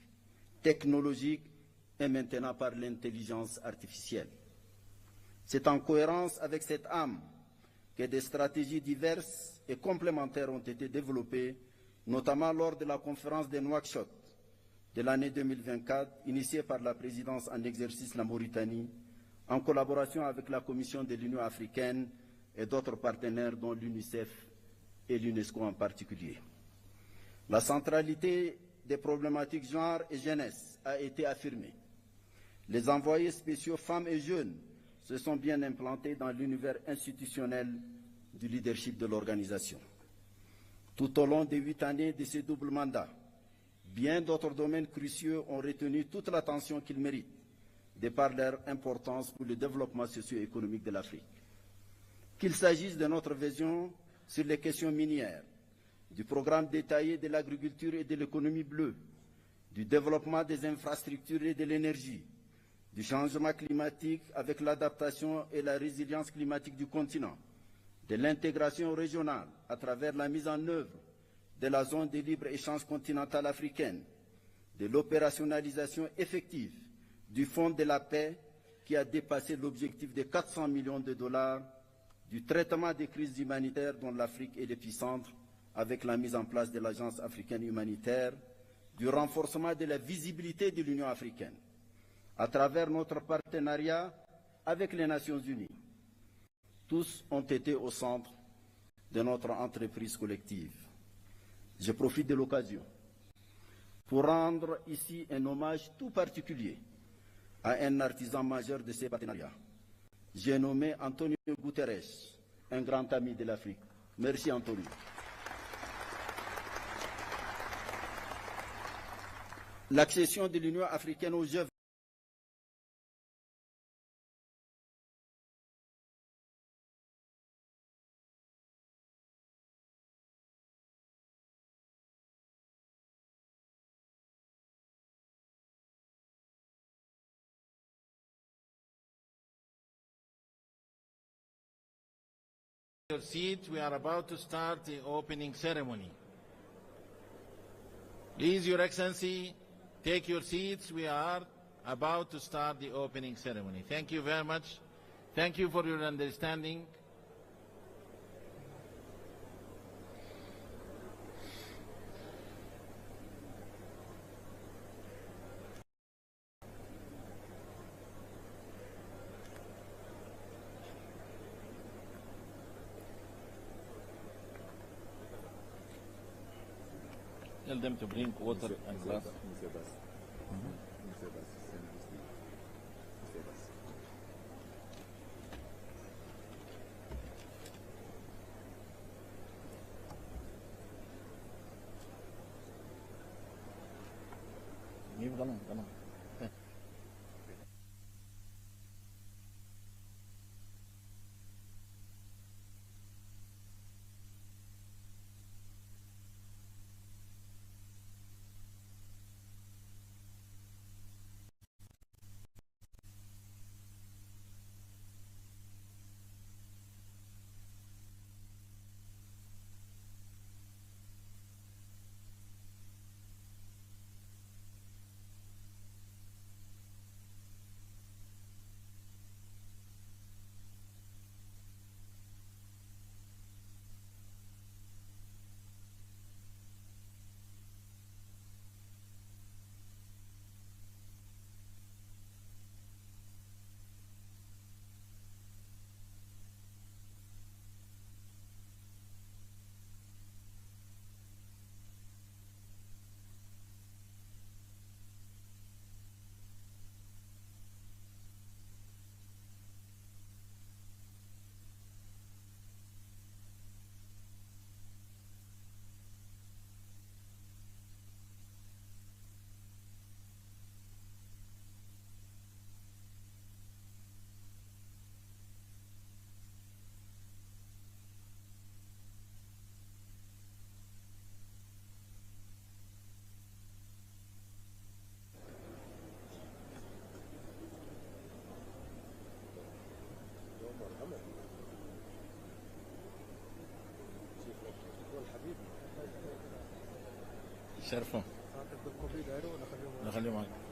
technologique et maintenant par l'intelligence artificielle. C'est en cohérence avec cette âme que des stratégies diverses et complémentaires ont été développées, notamment lors de la conférence de Nouakchott de l'année 2024, initiée par la présidence en exercice la Mauritanie, en collaboration avec la Commission de l'Union africaine et d'autres partenaires, dont l'UNICEF et l'UNESCO en particulier. La centralité des problématiques genre et jeunesse a été affirmée. Les envoyés spéciaux femmes et jeunes se sont bien implantés dans l'univers institutionnel du leadership de l'organisation. Tout au long des 8 années de ce double mandat, bien d'autres domaines cruciaux ont retenu toute l'attention qu'ils méritent, de par leur importance pour le développement socio-économique de l'Afrique. Qu'il s'agisse de notre vision sur les questions minières, du programme détaillé de l'agriculture et de l'économie bleue, du développement des infrastructures et de l'énergie, du changement climatique avec l'adaptation et la résilience climatique du continent, de l'intégration régionale à travers la mise en œuvre de la zone de libre-échange continentale africaine, de l'opérationnalisation effective du Fonds de la paix qui a dépassé l'objectif de 400 millions de dollars, du traitement des crises humanitaires dont l'Afrique est l'épicentre avec la mise en place de l'Agence africaine humanitaire, du renforcement de la visibilité de l'Union africaine à travers notre partenariat avec les Nations unies. Tous ont été au centre de notre entreprise collective. Je profite de l'occasion pour rendre ici un hommage tout particulier à un artisan majeur de ces partenariats. J'ai nommé Antonio Guterres, un grand ami de l'Afrique. Merci Antonio. L'accession de l'Union africaine aux Jeux Your seat, we are about to start the opening ceremony. Please, Your Excellency, take your seats. We are about to start the opening ceremony. Thank you very much. Thank you for your understanding. Tell them to bring water and glass. شرفه نخليه معك